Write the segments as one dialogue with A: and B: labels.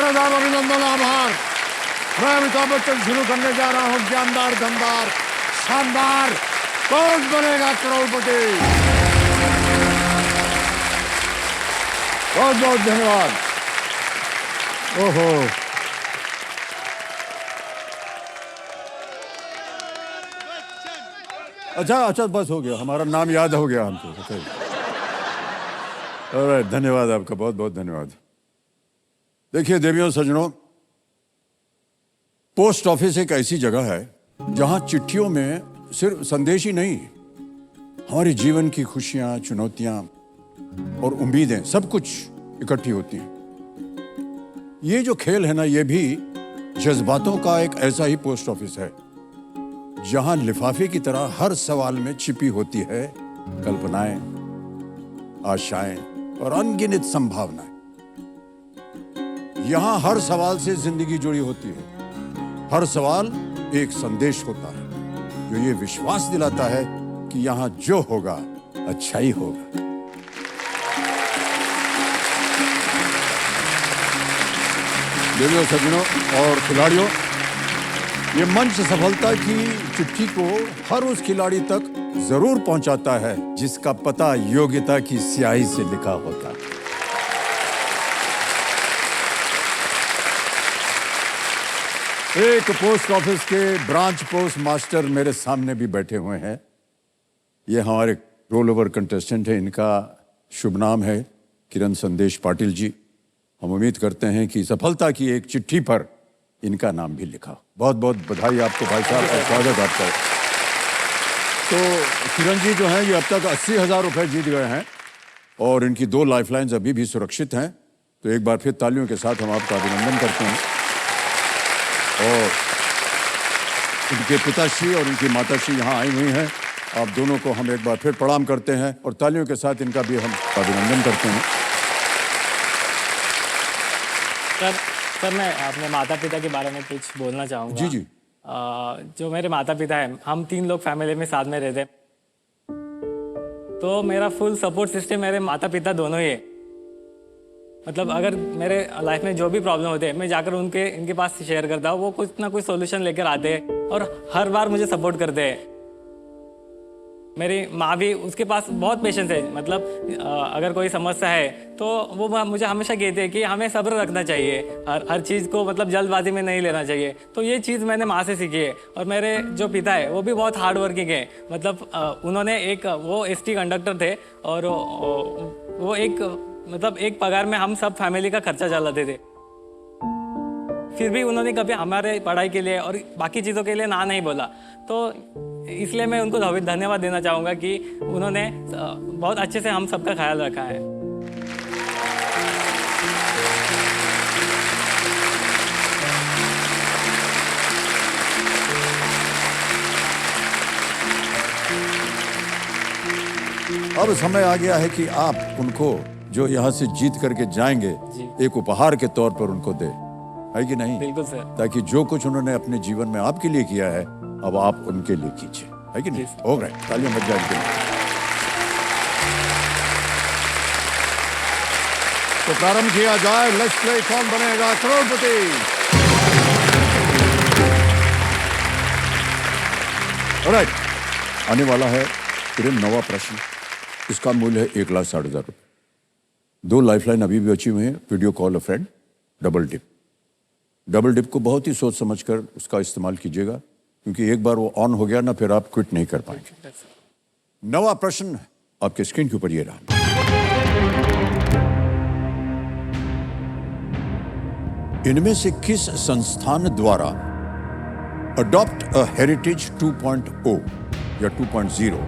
A: मेरा दाम अभिनंदन आभार। मैं अमिताभ बच्चन शुरू करने जा रहा हूँ जानदार धनदार शानदार कौन बनेगा करोड़पति। बहुत बहुत धन्यवाद। ओहो अच्छा बस हो गया, हमारा नाम याद हो गया हमको। ऑलराइट, धन्यवाद आपका, बहुत बहुत धन्यवाद। देखिए देवियों सज्जनों, पोस्ट ऑफिस एक ऐसी जगह है जहां चिट्ठियों में सिर्फ संदेश ही नहीं, हमारे जीवन की खुशियां, चुनौतियां और उम्मीदें सब कुछ इकट्ठी होती हैं। ये जो खेल है ना, ये भी जज्बातों का एक ऐसा ही पोस्ट ऑफिस है जहां लिफाफे की तरह हर सवाल में छिपी होती है कल्पनाएं, आशाएं और अनगिनत संभावनाएं। यहां हर सवाल से जिंदगी जुड़ी होती है। हर सवाल एक संदेश होता है जो ये विश्वास दिलाता है कि यहां जो होगा अच्छा ही होगा। देवियों सज्जनों और खिलाड़ियों, ये मंच सफलता की चिट्ठी को हर उस खिलाड़ी तक जरूर पहुंचाता है जिसका पता योग्यता की स्याही से लिखा होता है। एक पोस्ट ऑफिस के ब्रांच पोस्ट मास्टर मेरे सामने भी बैठे हुए हैं। ये हमारे रोल ओवर कंटेस्टेंट है, इनका शुभ नाम है किरण संदेश पाटिल जी। हम उम्मीद करते हैं कि सफलता की एक चिट्ठी पर इनका नाम भी लिखा। बहुत बहुत बधाई आपको भाई साहब, और स्वागत आपका। तो किरण जी जो हैं ये अब तक 80,000 रुपए जीत गए हैं और इनकी 2 लाइफलाइंस अभी भी सुरक्षित हैं। तो एक बार फिर तालियों के साथ हम आपका अभिनंदन करते हैं। और इनके पिताश्री और इनकी माताश्री यहाँ आई हुई हैं। आप दोनों को हम एक बार फिर प्रणाम करते हैं और तालियों के साथ इनका भी हम अभिनंदन करते हैं।
B: सर मैं अपने माता पिता के बारे में कुछ बोलना चाहूँगा।
A: जी जी।
B: जो मेरे माता पिता हैं, हम 3 लोग फैमिली में साथ में रहते, तो मेरा फुल सपोर्ट सिस्टम मेरे माता पिता दोनों ही है। मतलब अगर मेरे लाइफ में जो भी प्रॉब्लम होते हैं, मैं जाकर इनके पास शेयर करता हूँ। वो कुछ ना कुछ सोल्यूशन लेकर आते हैं और हर बार मुझे सपोर्ट करते हैं। मेरी माँ भी, उसके पास बहुत पेशेंस है। मतलब अगर कोई समस्या है तो वो मुझे हमेशा कहते हैं कि हमें सब्र रखना चाहिए, हर चीज़ को मतलब जल्दबाजी में नहीं लेना चाहिए। तो ये चीज़ मैंने माँ से सीखी है। और मेरे जो पिता है वो भी बहुत हार्ड वर्किंग है। मतलब उन्होंने वो एसटी कंडक्टर थे और वो एक पगार में हम सब फैमिली का खर्चा चलाते थे। फिर भी उन्होंने कभी हमारे पढ़ाई के लिए और बाकी चीज़ों के लिए ना नहीं बोला। तो इसलिए मैं उनको धन्यवाद देना चाहूँगा कि उन्होंने बहुत अच्छे से हम सबका ख्याल रखा है।
A: अब समय आ गया है कि आप उनको जो यहाँ से जीत करके जाएंगे एक उपहार के तौर पर उनको दे, है कि नहीं?
B: बिल्कुल सर।
A: ताकि जो कुछ उन्होंने अपने जीवन में आपके लिए किया है अब आप उनके लिए कीजिए, है कि नहीं? हो गए, तालियां बज जाएंगे। तो प्रारंभ किया जाए। लेट्स प्ले कौन बनेगा करोड़पति। ऑलराइट, आने वाला है फिर नवा प्रश्न। इसका मूल्य है 1,60,000 रुपये। 2 लाइफलाइन अभी भी बची हुई हैं। Video call a friend, double dip. Double dip को बहुत ही सोच समझकर उसका इस्तेमाल कीजिएगा, क्योंकि एक बार वो ऑन हो गया ना, फिर आप क्विट नहीं कर पाएंगे। नवा प्रश्न आपके स्क्रीन के ऊपर ये रहा। इनमें से किस संस्थान द्वारा अडॉप्ट अ हेरिटेज 2.0 या 2.0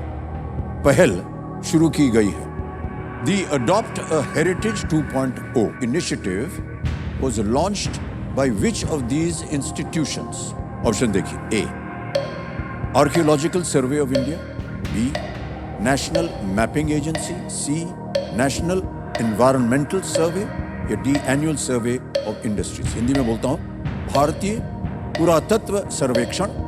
A: पहल शुरू की गई है? The Adopt a Heritage 2.0 initiative was launched by which of these institutions? Option देखिए। A. Archaeological Survey of India, B. National Mapping Agency, C. National Environmental Survey या D. Annual Survey of Industries। Hindi में बोलता हूँ, भारतीय पुरातत्व सर्वेक्षण,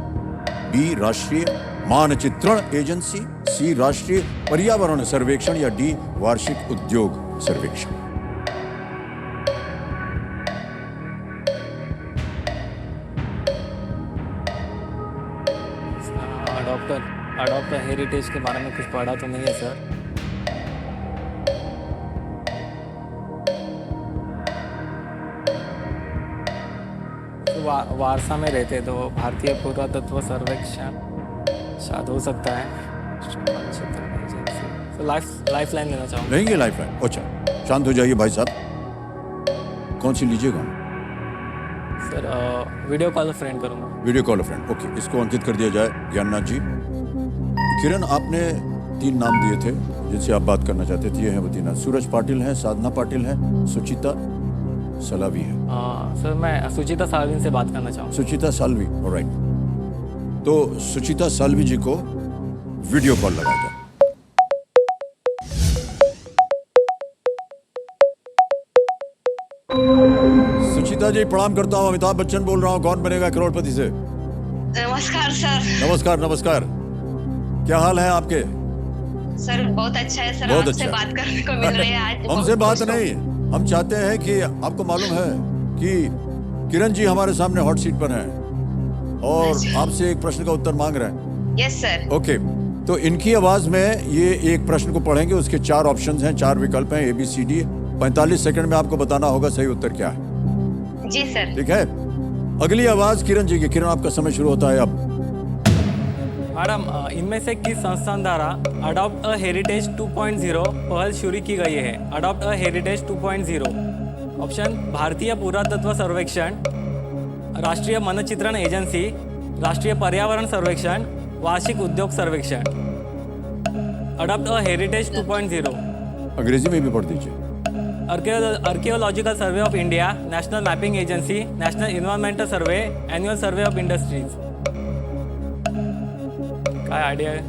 A: B. राष्ट्रीय मानचित्रण एजेंसी, सी. राष्ट्रीय पर्यावरण सर्वेक्षण या डी. वार्षिक उद्योग सर्वेक्षण।
B: अडॉप्ट हेरिटेज के बारे में कुछ पढ़ा तो नहीं है सर। तो वारसा में रहते तो भारतीय पुरातत्व सर्वेक्षण शायद हो सकता है। तो लाइफ लाइन लेना चाहूँगा।
A: लेंगे लाइफ लाइन? अच्छा, शांत हो जाइए भाई साहब। कौन सी लीजिएगा?
B: सर वीडियो कॉल फ्रेंड करूँगा।
A: वीडियो कॉल फ्रेंड, ओके, इसको अंकित कर दिया जाए ज्ञाननाथ जी। किरण, आपने 3 नाम दिए थे जिनसे आप बात करना चाहते थे, ये हैं वो 3 नाम। सूरज पाटिल हैं, साधना पाटिल हैं, सुचिता सलावी है।
B: सर मैं सुचिता सालवी से बात करना चाहूँगा।
A: सुचिता सालवी, ऑलराइट। तो सुचिता सालवी जी को वीडियो कॉल लगाया जाए। सुचिता जी प्रणाम करता हूँ, अमिताभ बच्चन बोल रहा हूँ, कौन बनेगा करोड़पति से।
C: नमस्कार सर।
A: नमस्कार नमस्कार, क्या हाल है आपके?
C: सर बहुत अच्छा है सर,
A: बहुत
C: आपसे
A: अच्छा।
C: बात करने को मिल रही है आज।
A: हमसे बात नहीं, हम चाहते हैं कि आपको मालूम है कि किरण जी हमारे सामने हॉट सीट पर हैं और आपसे एक प्रश्न का उत्तर मांग रहे हैं।
C: Yes sir.
A: ओके, तो इनकी आवाज में ये एक प्रश्न को पढ़ेंगे, उसके 4 ऑप्शंस हैं, 4 विकल्प हैं, ABCD। 45 सेकंड में आपको बताना होगा सही उत्तर क्या है।
C: जी सर।
A: ठीक है, अगली आवाज किरण जी की। किरण, आपका समय शुरू होता है अब।
B: मैडम, इनमें से किस संस्थान द्वारा अडॉप्ट अ हेरिटेज 2.0 पहल शुरू की गई है? Adopt a heritage 2.0। ऑप्शन: भारतीय पुरातत्व सर्वेक्षण, राष्ट्रीय मानचित्रण एजेंसी, राष्ट्रीय पर्यावरण सर्वेक्षण, वार्षिक उद्योग सर्वेक्षण। Adopt a heritage 2.0।
A: अंग्रेजी में भी पढ़ दीजिए।
B: Archaeological survey of India, national mapping agency, national environmental survey, annual survey of industries. काय आयडिया है?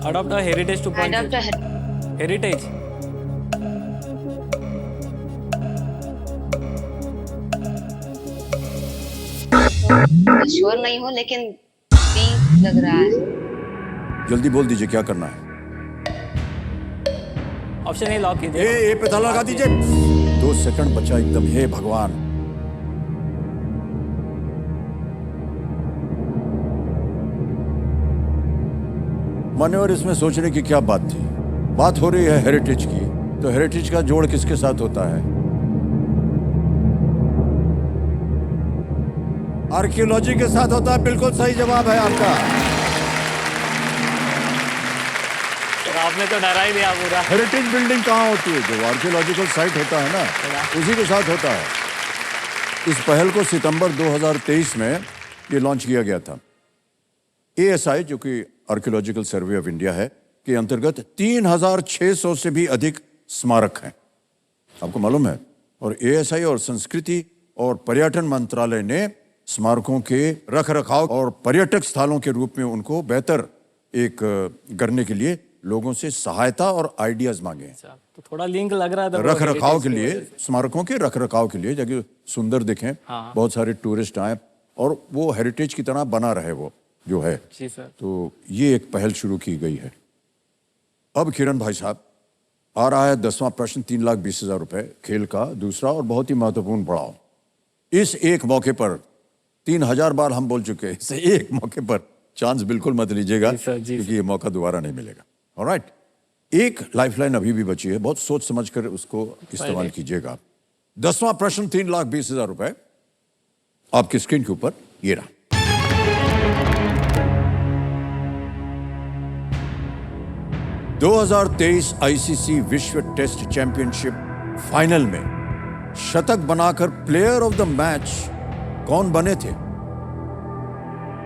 B: Adopt a heritage 2.0। Heritage.
C: Sure नहीं हो लेकिन बी लग रहा है।
A: जल्दी बोल दीजिए क्या करना है।
B: ऑप्शन ए लॉक कीजिए।
A: ए पे ताला लगा दीजिए। 2 सेकंड बचा एकदम। हे भगवान, मान्यवर, इसमें सोचने की क्या बात थी? बात हो रही है हेरिटेज की, तो हेरिटेज का जोड़ किसके साथ होता है? आर्कियोलॉजी के साथ होता है। बिल्कुल सही जवाब है आपका।
B: आपने तो डरा ही दिया पूरा।
A: हेरिटेज बिल्डिंग कहाँ होती है? जो आर्कियोलॉजिकल साइट होता है ना, उसी के साथ होता है। इस पहल को सितंबर 2023 में ये लॉन्च किया गया था। ASI, जो कि आर्कियोलॉजिकल सर्वे ऑफ इंडिया है, के अंतर्गत 3600 से भी अधिक स्मारक हैं, आपको मालूम है। और ASI और संस्कृति और पर्यटन मंत्रालय ने स्मारकों के रखरखाव और पर्यटक स्थलों के रूप में उनको बेहतर एक करने के लिए लोगों से सहायता और आइडियाज मांगे हैं।
B: तो थोड़ा लिंक लग रहा था
A: रखरखाव के लिए, स्मारकों के रखरखाव के लिए, जगह सुंदर दिखें, बहुत सारे टूरिस्ट आए और वो हेरिटेज की तरह बना रहे वो जो है।
B: जी सर।
A: तो ये एक पहल शुरू की गई है। अब किरण भाई साहब, आ रहा है 10वां प्रश्न, 3,20,000 रुपए खेल का दूसरा और बहुत ही महत्वपूर्ण पड़ाव। इस एक मौके पर 3,000 बार हम बोल चुके हैं, इस एक मौके पर चांस बिल्कुल मत लीजिएगा, क्योंकि ये मौका दोबारा नहीं मिलेगा। ऑलराइट, एक लाइफलाइन अभी भी बची है, बहुत सोच समझकर उसको इस्तेमाल कीजिएगा। 10वां प्रश्न 3,20,000 रुपए आपकी स्क्रीन के ऊपर ये रहा। दो 2023 ICC विश्व टेस्ट चैंपियनशिप फाइनल में शतक बनाकर प्लेयर ऑफ द मैच कौन बने थे?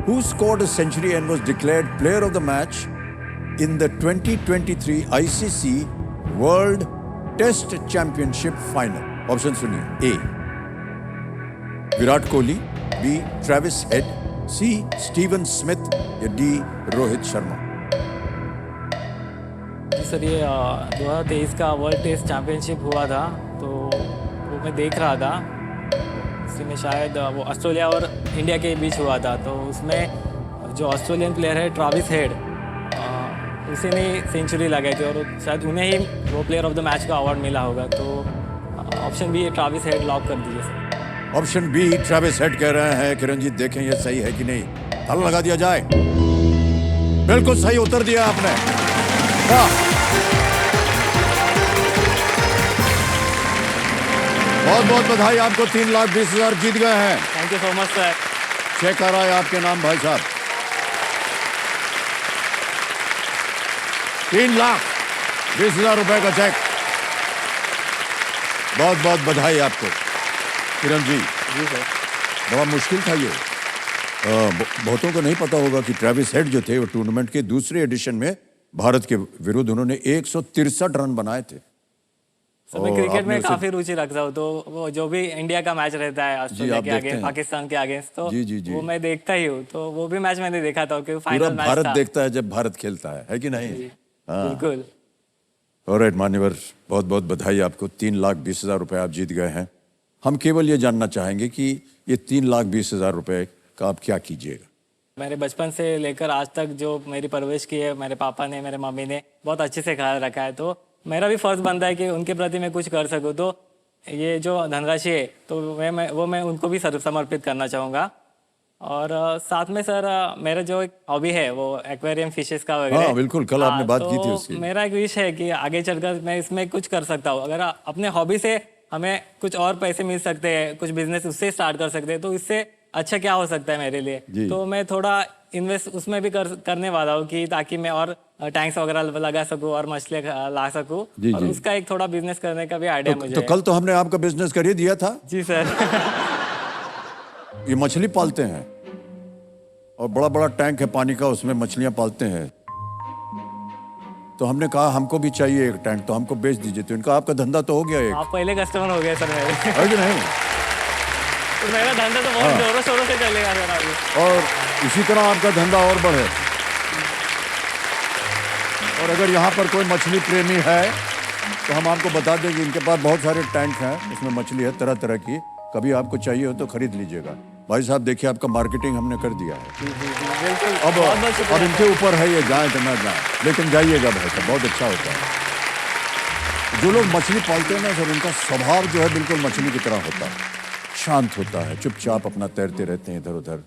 A: Who scored a century and was declared player of the match in the 2023 ICC World Test Championship Final? Option सुनिए। A Virat Kohli, B Travis head, C Steven Smith या D Rohit Sharma.
B: Sir ये 2023 का world test championship हुआ था, तो वो मैं देख रहा था। इसमें शायद वो ऑस्ट्रेलिया और इंडिया के बीच हुआ था, तो उसमें जो ऑस्ट्रेलियन प्लेयर है ट्रेविस हेड, उसी ने सेंचुरी लगाई थी और शायद उन्हें ही वो प्लेयर ऑफ द मैच का अवार्ड मिला होगा। तो option B Travis Head lock कर दीजिए sir.
A: Option B Travis Head कह रहे हैं। किरणजीत देखें ये सही है कि नहीं, ताला लगा दिया जाए। बिल्कुल सही उत्तर दिया आपने, वाह। बहुत बहुत बधाई आपको, 3,20,000 जीत गए हैं।
B: Thank you so much sir.
A: Check आ रहा है आपके नाम भाई साहब, 3,20,000 रुपए का चेक। बहुत बहुत बधाई आपको किरण जी।
B: जी सर।
A: बड़ा मुश्किल था ये। बहुतों को नहीं पता होगा कि ट्रेविस हेड जो थे वो टूर्नामेंट के दूसरे एडिशन में भारत के विरुद्ध उन्होंने 163 रन बनाए थे।
B: सर मैं क्रिकेट में काफी रुचि रखता हूँ, तो वो जो भी इंडिया का मैच रहता है ऑस्ट्रेलिया के आगे, पाकिस्तान के आगे, तो
A: जी।
B: वो मैं देखता ही हूँ। तो वो भी मैच मैंने देखा था क्योंकि
A: पूरा
B: फाइनल मैच
A: भारत
B: था।
A: देखता है जब भारत खेलता है कि नहीं?
B: बिल्कुल।
A: ऑलराइट मान्यवर, बहुत बहुत बधाई आपको, 3,20,000 रुपए आप जीत गए हैं। हम केवल ये जानना चाहेंगे कि ये 3,20,000 रुपए का आप क्या कीजिएगा?
B: मेरे बचपन से लेकर आज तक जो मेरी परवरिश की है, मेरे पापा ने, मेरे मम्मी ने बहुत अच्छे से ख्याल रखा है, तो मेरा भी फर्ज बनता है कि उनके प्रति मैं कुछ कर सकूं। तो ये जो धनराशि है तो मैं उनको भी समर्पित करना चाहूँगा। और साथ में सर मेरा जो एक हॉबी है वो एक्वेरियम फिशेस का वगैरह।
A: हाँ बिल्कुल, कल आपने बात की थी
B: तो
A: उसकी।
B: मेरा एक विश है कि आगे चलकर मैं इसमें कुछ कर सकता हूँ। अगर अपने हॉबी से हमें कुछ और पैसे मिल सकते हैं, कुछ बिजनेस उससे स्टार्ट कर सकते हैं, तो इससे अच्छा क्या हो सकता है मेरे लिए। तो मैं थोड़ा इन्वेस्ट उसमें भी करने वाला हूँ कि ताकि मैं और टैंक्स वगैरह लगा सकूँ और मछलियाँ ला सकूँ, और उसका एक थोड़ा बिजनेस करने का भी आइडिया मुझे
A: तो कल तो हमने आपका बिजनेस कर ही दिया था।
B: जी सर।
A: ये मछली पालते हैं और बड़ा बड़ा टैंक है पानी का, उसमें मछलियां पालते हैं। तो हमने कहा हमको भी चाहिए एक टैंक, तो हमको बेच दीजिए। तो इनका आपका धंधा तो हो गया एक।
B: आप पहले कस्टमर हो गए सर मेरे।
A: है कि नहीं?
B: तो मेरा धंधा तो बहुत जोरों शोरों से चलेगा सर अभी।
A: और इसी तरह आपका धंधा और बढ़े। और अगर यहाँ पर कोई मछली प्रेमी है तो हम आपको बता दें कि इनके पास बहुत सारे टैंक हैं, उसमें मछली है तरह तरह की। कभी आपको चाहिए हो तो खरीद लीजिएगा। भाई साहब देखिए, आपका मार्केटिंग हमने कर दिया है।
B: बिल्कुल।
A: अब इनके ऊपर है ये जाए तो ना जाए, लेकिन जाइएगा भाई साहब, बहुत अच्छा होता है। जो लोग मछली पालते हैं ना सर, उनका स्वभाव जो है बिल्कुल मछली की तरह होता है, शांत होता है, चुपचाप अपना तैरते रहते हैं इधर उधर।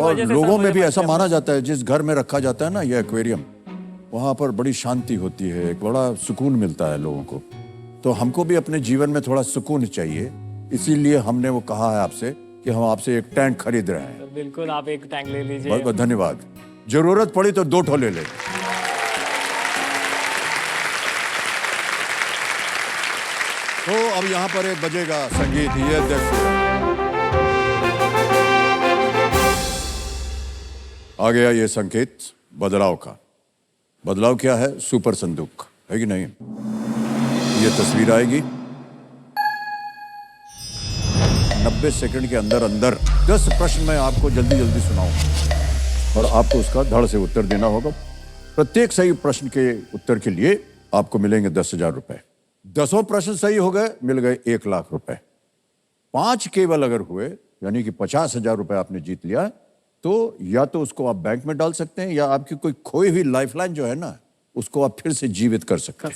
A: और लोगों में भी ऐसा माना जाता है, जिस घर में रखा जाता है ना ये एक्वेरियम, वहाँ पर बड़ी शांति होती है, एक बड़ा सुकून मिलता है लोगों को। तो हमको भी अपने जीवन में थोड़ा सुकून चाहिए, इसीलिए हमने वो कहा है आपसे कि हम आपसे एक टैंक खरीद रहे हैं।
B: बिल्कुल, आप एक टैंक ले लीजिए।
A: बहुत बहुत धन्यवाद। जरूरत पड़ी तो 2 ठो ले ले। तो अब यहाँ पर एक बजेगा संगीत, ये देखिए आ गया ये संकेत बदलाव का। बदलाव क्या है? सुपर संदूक है कि नहीं? ये तस्वीर आएगी, 90 सेकंड के अंदर अंदर 10 प्रश्न मैं आपको जल्दी जल्दी सुनाऊंगा और आपको उसका धड़ से उत्तर देना होगा। प्रत्येक सही प्रश्न के उत्तर के लिए आपको मिलेंगे 10,000 रुपए। 10 प्रश्न सही हो गए, मिल गए 1,00,000 रुपए। 5 केवल अगर हुए, यानी कि 50,000 रुपए आपने जीत लिया, तो या तो उसको आप बैंक में डाल सकते हैं, या आपकी कोई खोई हुई लाइफलाइन जो है ना, उसको आप फिर से जीवित कर सकते हैं।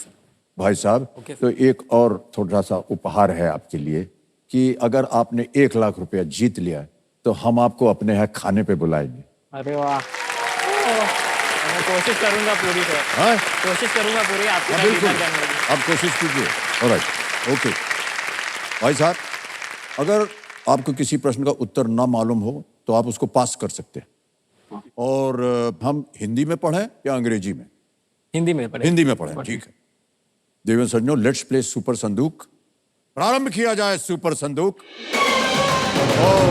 A: भाई साहब, तो एक और थोड़ा सा उपहार है आपके लिए कि अगर आपने 1,00,000 रुपया जीत लिया तो हम आपको अपने यहाँ खाने पे बुलाएंगे।
B: अरे वाह, मैं कोशिश करूंगा पूरी सर।
A: हाँ?
B: कोशिश करूंगा पूरी आपके साथ
A: बिल्कुल,
B: डिनर करने की।
A: आप कोशिश कीजिए। Alright, okay. भाई साहब, अगर आपको किसी प्रश्न का उत्तर ना मालूम हो तो आप उसको पास कर सकते हैं। और हम हिंदी में पढ़ें या अंग्रेजी में?
B: हिंदी में पढ़े।
A: हिंदी में पढ़ें, ठीक है। देवेंद्र सज्जनों, लेट्स प्ले सुपर संदूक। प्रारंभ किया जाए सुपर संदूक। और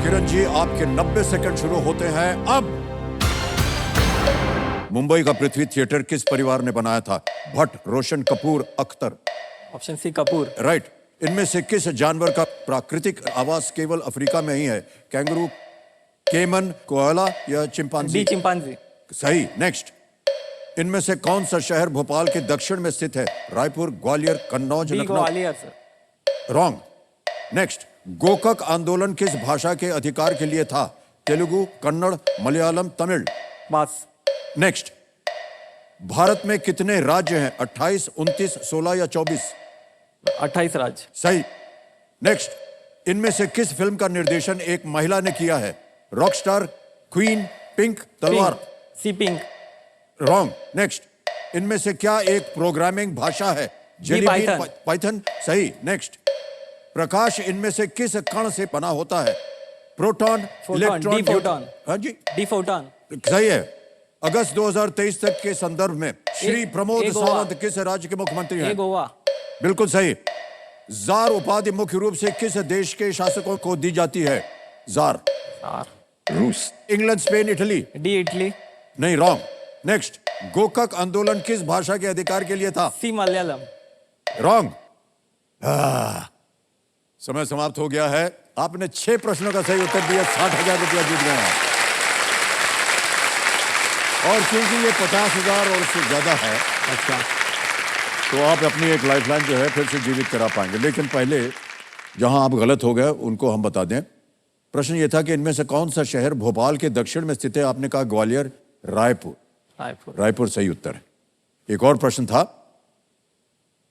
A: किरण जी, आपके 90 सेकंड शुरू होते हैं अब। मुंबई का पृथ्वी थिएटर किस परिवार ने बनाया था? Bhatt, Roshan, Kapoor, Akhtar.
B: Option C Kapoor.
A: Right. इनमें से किस जानवर का प्राकृतिक आवास केवल अफ्रीका में ही है? कैंगरू, केमन, कोआला या चिंपांजी?
B: D chimpanzee.
A: सही। नेक्स्ट। इनमें से कौन सा शहर भोपाल के दक्षिण में स्थित है? Raipur, Gwalior, Kannauj,
B: D
A: Lucknow?
B: Gwalior sir.
A: Wrong. Next. Gokak आंदोलन किस भाषा के अधिकार के लिए था? तेलुगु, कन्नड़, मलयालम, तमिल?
B: पास।
A: नेक्स्ट। भारत में कितने राज्य हैं? 28, 29, 16 या 24?
B: 28 राज्य।
A: सही। नेक्स्ट। इनमें से किस फिल्म का निर्देशन एक महिला ने किया है? रॉकस्टार, क्वीन, पिंक, तलवार।
B: सी पिंक।
A: रॉन्ग। नेक्स्ट। इनमें से क्या एक प्रोग्रामिंग भाषा है?
B: पाइथन।
A: पाइथन। सही। नेक्स्ट। प्रकाश इनमें से किस कण से बना होता है? Proton, electron,
B: D photon.
A: हाँ जी,
B: डी फोटॉन।
A: सही है। अगस्त 2023 तक के संदर्भ में श्री प्रमोद
B: गोवा।
A: सावंत किस राज्य के मुख्यमंत्री
B: ये
A: हैं?
B: गोवा।
A: बिल्कुल सही। जार उपाधि मुख्य रूप से किस देश के शासकों को दी जाती है? जार। रूस। England, Spain, Italy.
B: D Italy.
A: नहीं, रॉन्ग। नेक्स्ट। गोकक आंदोलन किस भाषा के अधिकार के लिए था?
B: सी मलयालम।
A: रॉन्ग। समय समाप्त हो गया है। आपने 6 प्रश्नों का सही उत्तर दिया, 60,000 रुपया जीत गए हैं। और क्योंकि ये 50,000 और उससे ज्यादा है,
B: अच्छा,
A: तो आप अपनी एक लाइफलाइन जो है फिर से जीवित करा पाएंगे। लेकिन पहले जहां आप गलत हो गए उनको हम बता दें। प्रश्न ये था कि इनमें से कौन सा शहर भोपाल के दक्षिण में स्थित है? आपने कहा ग्वालियर। रायपुर।
B: रायपुर।
A: रायपुर सही उत्तर है। एक और प्रश्न था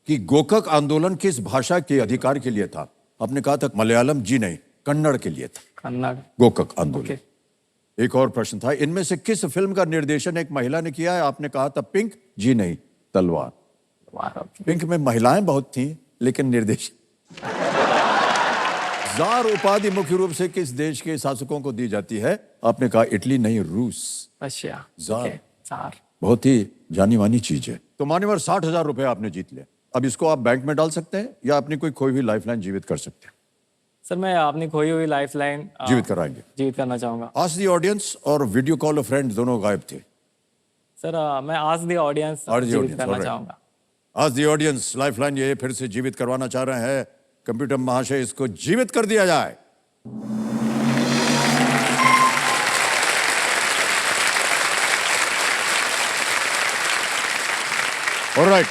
A: कि गोकक आंदोलन किस भाषा के अधिकार के लिए था? आपने कहा था मलयालम। जी नहीं, कन्नड़ के लिए था
B: कन्नड़।
A: गोकक आंदोलन।
B: ओके।
A: एक और प्रश्न था, इनमें से किस फिल्म का निर्देशन एक महिला ने किया है? आपने कहा था पिंक। जी नहीं, तलवार। पिंक में महिलाएं बहुत थीं, लेकिन निर्देशन। जार उपाधि मुख्य रूप से किस देश के शासकों को दी जाती है? आपने कहा इटली। नहीं, रूस।
B: रशिया।
A: जार।
B: जार।
A: बहुत ही जानी मानी चीज है। तो मान्यवर 60,000 रुपए आपने जीत लिया। अब इसको आप बैंक में डाल सकते हैं या अपनी कोई खोई हुई लाइफलाइन जीवित कर सकते हैं।
B: सर, मैं अपनी खोई हुई लाइफलाइन
A: जीवित कराएंगे।
B: जीवित करना चाहूंगा।
A: आस्क द ऑडियंस और वीडियो कॉल फ्रेंड दोनों गायब थे।
B: सर, मैं आस्क द ऑडियंस जीवित करना चाहूंगा।
A: आज दी ऑडियंस लाइफलाइन ये फिर से जीवित करवाना चाह रहे हैं। कंप्यूटर महाशय, इसको जीवित कर दिया जाए। ऑलराइट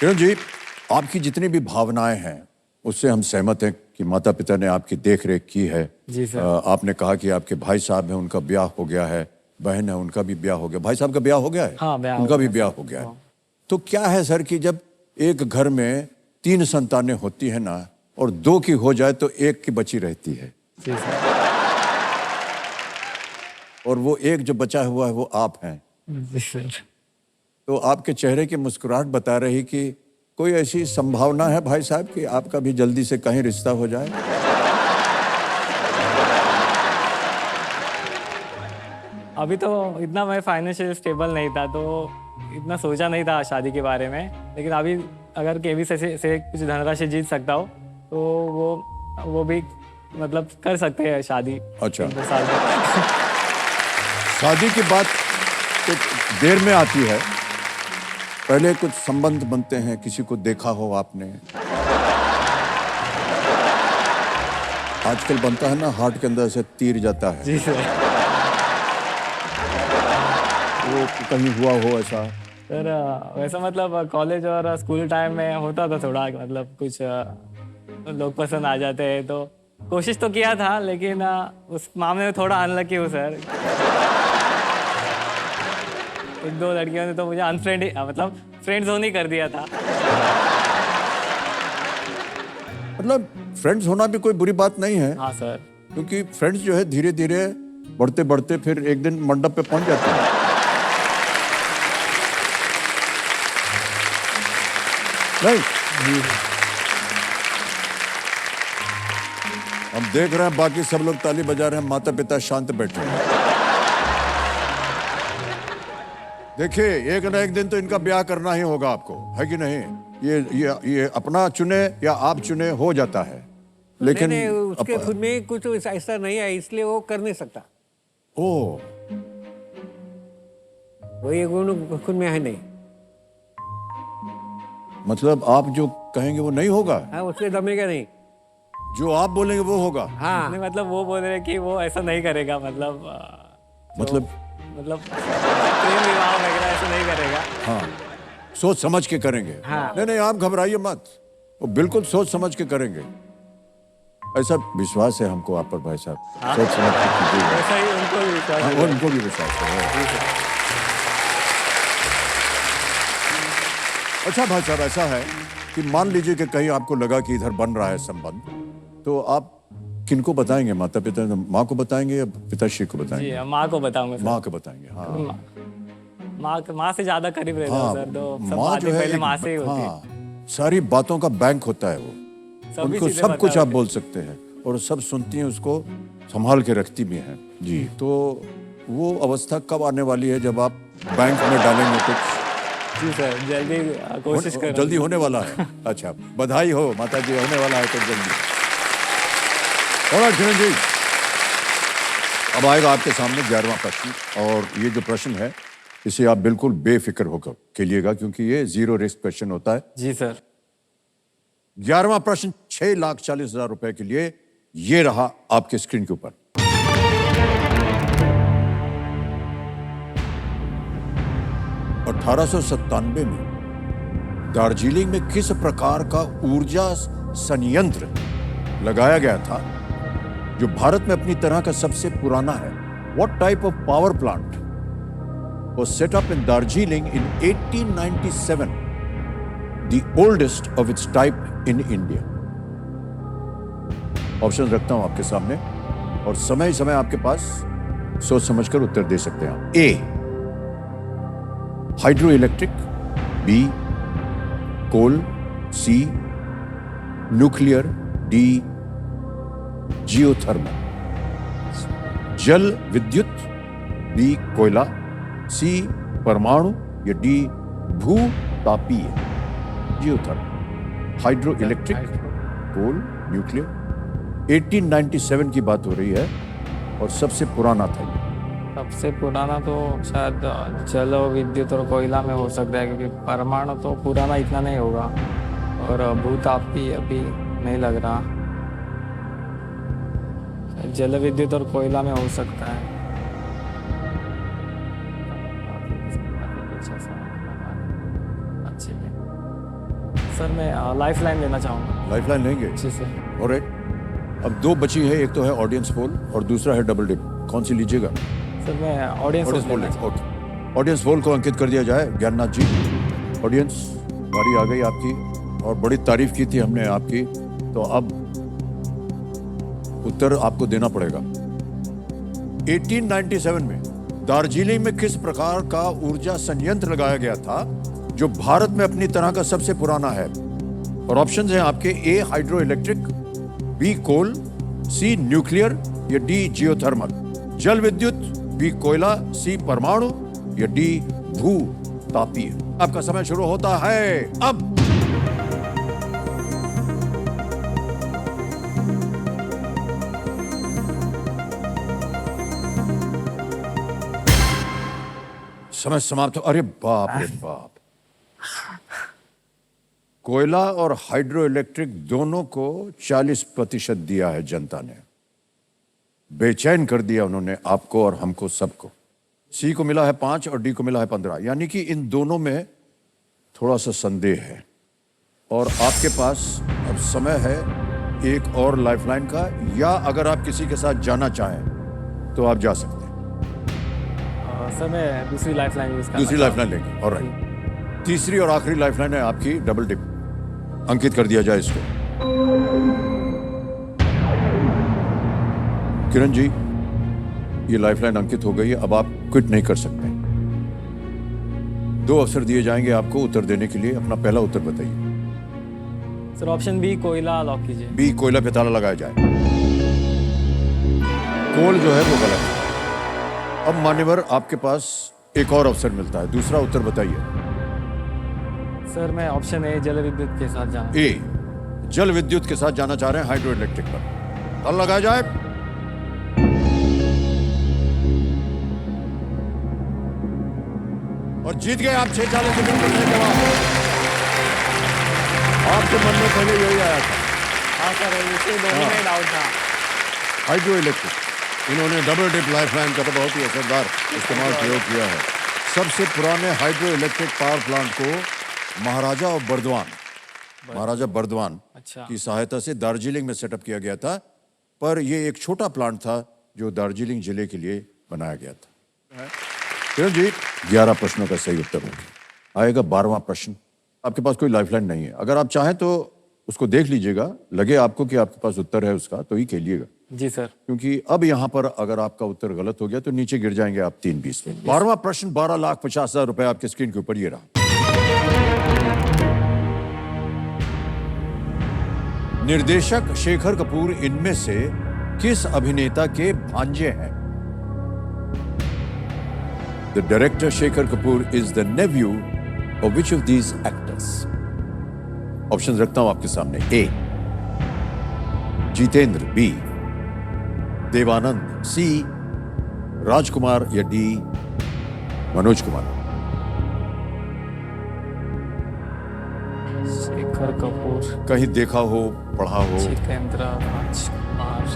A: किरण जी, आपकी जितनी भी भावनाएं हैं उससे हम सहमत हैं कि माता पिता ने आपकी देख रेख की है।
B: जी सर।
A: आपने कहा कि आपके भाई साहब हैं, उनका ब्याह हो गया है, बहन है, उनका भी ब्याह हो गया। भाई साहब का ब्याह हो गया है?
B: हाँ, ब्याह
A: उनका
B: हो
A: भी
B: गया
A: ब्याह हो गया है। तो क्या है सर कि जब एक घर में 3 संतानें होती है ना, और 2 की हो जाए तो 1 की बची रहती है,
B: जी सर।
A: और वो एक जो बचा हुआ है वो आप हैं।
B: जी सर।
A: तो आपके चेहरे की मुस्कुराहट बता रही कि कोई ऐसी संभावना है भाई साहब कि आपका भी जल्दी से कहीं रिश्ता हो जाए?
B: अभी तो इतना मैं फाइनेंशियल स्टेबल नहीं था, तो इतना सोचा नहीं था शादी के बारे में। लेकिन अभी अगर केवी से कुछ धनराशि जीत सकता हो तो वो भी मतलब कर सकते हैं शादी।
A: अच्छा।
B: 1-2 साल में।
A: शादी की बात तो देर में आती है, पहले कुछ संबंध बनते हैं। किसी को देखा हो आपने? आजकल बनता है ना, हार्ट के अंदर से तीर जाता है।
B: जी सर।
A: वो कहीं हुआ हो ऐसा?
B: सर, वैसा मतलब कॉलेज और स्कूल टाइम में होता था थोड़ा, मतलब कुछ लोग पसंद आ जाते हैं, तो कोशिश तो किया था, लेकिन उस मामले में थोड़ा अनलकी हूँ सर। 1-2 लड़कियों ने तो मुझे अनफ्रेंड मतलब फ्रेंड जोन ही कर दिया था।
A: मतलब फ्रेंड्स होना भी कोई बुरी बात नहीं है।
B: हाँ सर।
A: क्योंकि फ्रेंड्स जो है धीरे धीरे बढ़ते बढ़ते फिर एक दिन मंडप पे पहुंच जाते हैं। नहीं, हम देख रहे हैं बाकी सब लोग ताली बजा रहे हैं, माता पिता शांत बैठे हैं। देखिए, एक ना एक दिन तो इनका ब्याह करना ही होगा आपको, है कि नहीं? ये अपना चुने या आप चुने हो जाता है, लेकिन
D: नहीं, उसके खुद में कुछ ऐसा नहीं है, इसलिए वो कर नहीं सकता।
A: ओ,
D: वो ये गुण खुद में है नहीं।
A: मतलब आप जो कहेंगे वो नहीं होगा?
D: हाँ, उसके दमेगा नहीं।
A: जो आप बोलेंगे वो होगा?
D: हाँ।
B: नहीं, मतलब वो बोल रहे हैं कि वो ऐसा नहीं करेगा, मतलब प्रेम विवाह वगैरह ऐसा नहीं करेगा।
A: हाँ, सोच समझ के करेंगे।
D: हाँ।
A: नहीं, आप घबराइए मत, वो बिल्कुल सोच समझ के करेंगे। ऐसा विश्वास है हमको आप पर भाई साहब। सोच समझ के कीजिएगा।
B: वैसा ही उनको भी विश्वास
A: हाँ,
B: है।
A: उनको भी विश्वास है। अच्छा भाई साहब, ऐसा है कि मान लीजिए कि कहीं आपको लगा कि इधर बन रहा है संबंध, तो आप किनको बताएंगे? माता पिता, माँ को बताएंगे या पिताश्री को बताएंगे?
B: जी माँ को बताऊंगा सर।
A: माँ को बताएंगे, हाँ।
B: माँ से ज्यादा करीब रहता हूँ सर, तो सब
A: माँ जो
B: बातें
A: है
B: पहले माँ से ही होती है।
A: हाँ, सारी बातों का बैंक होता है वो।
B: सभी
A: उनको
B: चीजें
A: सब
B: पता
A: कुछ आप
B: होती
A: बोल सकते हैं और सब सुनती हैं, उसको संभाल के रखती भी हैं। जी, तो वो अवस्था कब आने वाली है जब आप बैंक में डालेंगे कुछ?
B: जी सर, जल्दी कोशिश करूँ।
A: जल्दी होने वाला है। अच्छा, बधाई हो माता जी, होने वाला है तो जल्दी। और किरण जी, अब आएगा आपके सामने 11वां प्रश्न, और ये जो प्रश्न है इसे आप बिल्कुल बेफिक्र होकर खेलिएगा क्योंकि ये 0 रिस्क क्वेश्चन होता है।
B: जी सर।
A: 11वां प्रश्न 6,40,000 रुपए के लिए, ये रहा आपके स्क्रीन के ऊपर। और 1897 में दार्जिलिंग में किस प्रकार का ऊर्जा संयंत्र लगाया गया था जो भारत में अपनी तरह का सबसे पुराना है? What type of power plant was set up in Darjeeling in 1897, the oldest of its type in India? Option रखता हूं आपके सामने और समय समय आपके पास सोच समझकर उत्तर दे सकते हैं। ए, हाइड्रो इलेक्ट्रिक, बी, कोल, सी, न्यूक्लियर, डी, जियोथर्मल। जल विद्युत, बी, कोयला, सी, परमाणु, या डी, भूतापीय। जियोथर्मल, हाइड्रो इलेक्ट्रिक, कोल, न्यूक्लियर। 1897 की बात हो रही है और सबसे पुराना था ये।
B: सबसे पुराना तो शायद जल विद्युत और कोयला में हो सकता है, क्योंकि परमाणु तो पुराना इतना नहीं होगा, और भूतापी अभी नहीं लग रहा। जल विद्युत और कोयला में हो सकता है। सर मैं लाइफ लाइन लेना चाहूँगा।
A: लाइफलाइन लेंगे?
B: जी सर।
A: ऑलराइट, अब 2 बची है, एक तो है ऑडियंस पोल और दूसरा है डबल डिप। कौन सी लीजिएगा?
B: सर मैं ऑडियंस
A: ऑडियंस पोल
B: लेना
A: लेंगे। ओके, ऑडियंस पोल को अंकित कर दिया जाए। ज्ञाननाथ जी, ऑडियंस बारी आ गई आपकी, और बड़ी तारीफ की थी हमने आपकी, तो अब उत्तर आपको देना पड़ेगा। 1897 में दार्जिलिंग में किस प्रकार का ऊर्जा संयंत्र लगाया गया था जो भारत में अपनी तरह का सबसे पुराना है? और ऑप्शंस हैं आपके, ए, हाइड्रो इलेक्ट्रिक, बी, कोल, सी, न्यूक्लियर, या डी, जियोथर्मल। जल विद्युत, बी, कोयला, सी, परमाणु, या डी, भूतापीय। आपका समय शुरू होता है अब। समय समाप्त। अरे बाप रे बाप, कोयला और हाइड्रो इलेक्ट्रिक दोनों को 40% दिया है जनता ने। बेचैन कर दिया उन्होंने आपको और हमको सबको। सी को मिला है 5 और डी को मिला है 15, यानी कि इन दोनों में थोड़ा सा संदेह है। और आपके पास अब समय है एक और लाइफलाइन का, या अगर आप किसी के साथ जाना चाहें तो आप जा सकते हैं।
B: सर मैं दूसरी लाइफ लाइन यूज
A: दूसरी लाइफलाइन लेंगे, ऑलराइट। तीसरी और आखिरी लाइफलाइन है आपकी डबल डिप। अंकित कर दिया जाए इसको। किरण जी, ये लाइफलाइन अंकित हो गई है, अब आप क्विट नहीं कर सकते। 2 अवसर दिए जाएंगे आपको उत्तर देने के लिए। अपना पहला उत्तर बताइए।
B: सर ऑप्शन बी, कोयला लॉक कीजिए।
A: बी, कोयला पे ताला लगाया जाए। कोल जो है वो गलत है। अब मान्यवर, आपके पास एक और अवसर मिलता है, दूसरा उत्तर बताइए।
B: सर मैं ऑप्शन ए, जल विद्युत के साथ जाऊँ।
A: ए, जल विद्युत के साथ जाना चाह रहे हैं हाइड्रो इलेक्ट्रिक पर। ताला लगाया जाए। और जीत गए आप 640 से बिल्कुल सही जवाब। आपके मन में पहले यही आया था।
B: हाँ सर, इसे दोनों में डाउट था।
A: हाइड्रो इलेक्ट्रिक, इन्होंने डबल डिप लाइफलाइन का तो बहुत ही असरदार इस्तेमाल प्रयोग किया है। सबसे पुराने हाइड्रो इलेक्ट्रिक पावर प्लांट को महाराजा बर्दवान की सहायता से दार्जिलिंग में सेटअप किया गया था, पर यह एक छोटा प्लांट था जो दार्जिलिंग जिले के लिए बनाया गया था। किरण जी, 11 प्रश्नों का सही उत्तर होगा। आएगा 12वां प्रश्न। आपके पास कोई लाइफलाइन नहीं है, अगर आप चाहें तो उसको देख लीजिएगा, लगे आपको कि आपके पास उत्तर है उसका तो ही खेलिएगा,
B: जी सर।
A: क्योंकि अब यहाँ पर अगर आपका उत्तर गलत हो गया तो नीचे गिर जाएंगे आप 3-20 में। 12वां प्रश्न 12,50,000 रुपए आपकी स्क्रीन के ऊपर ये रहा। निर्देशक शेखर कपूर इनमें से किस अभिनेता के भांजे हैं? The director Shekhar Kapoor is the nephew of which of these actors? Option रखता हूं आपके सामने। ए जितेंद्र, बी देवानंद, सी राजकुमार या डी मनोज कुमार।
B: शेखर कपूर,
A: कहीं देखा हो, पढ़ा हो?
B: जितेंद्र, राजकुमार।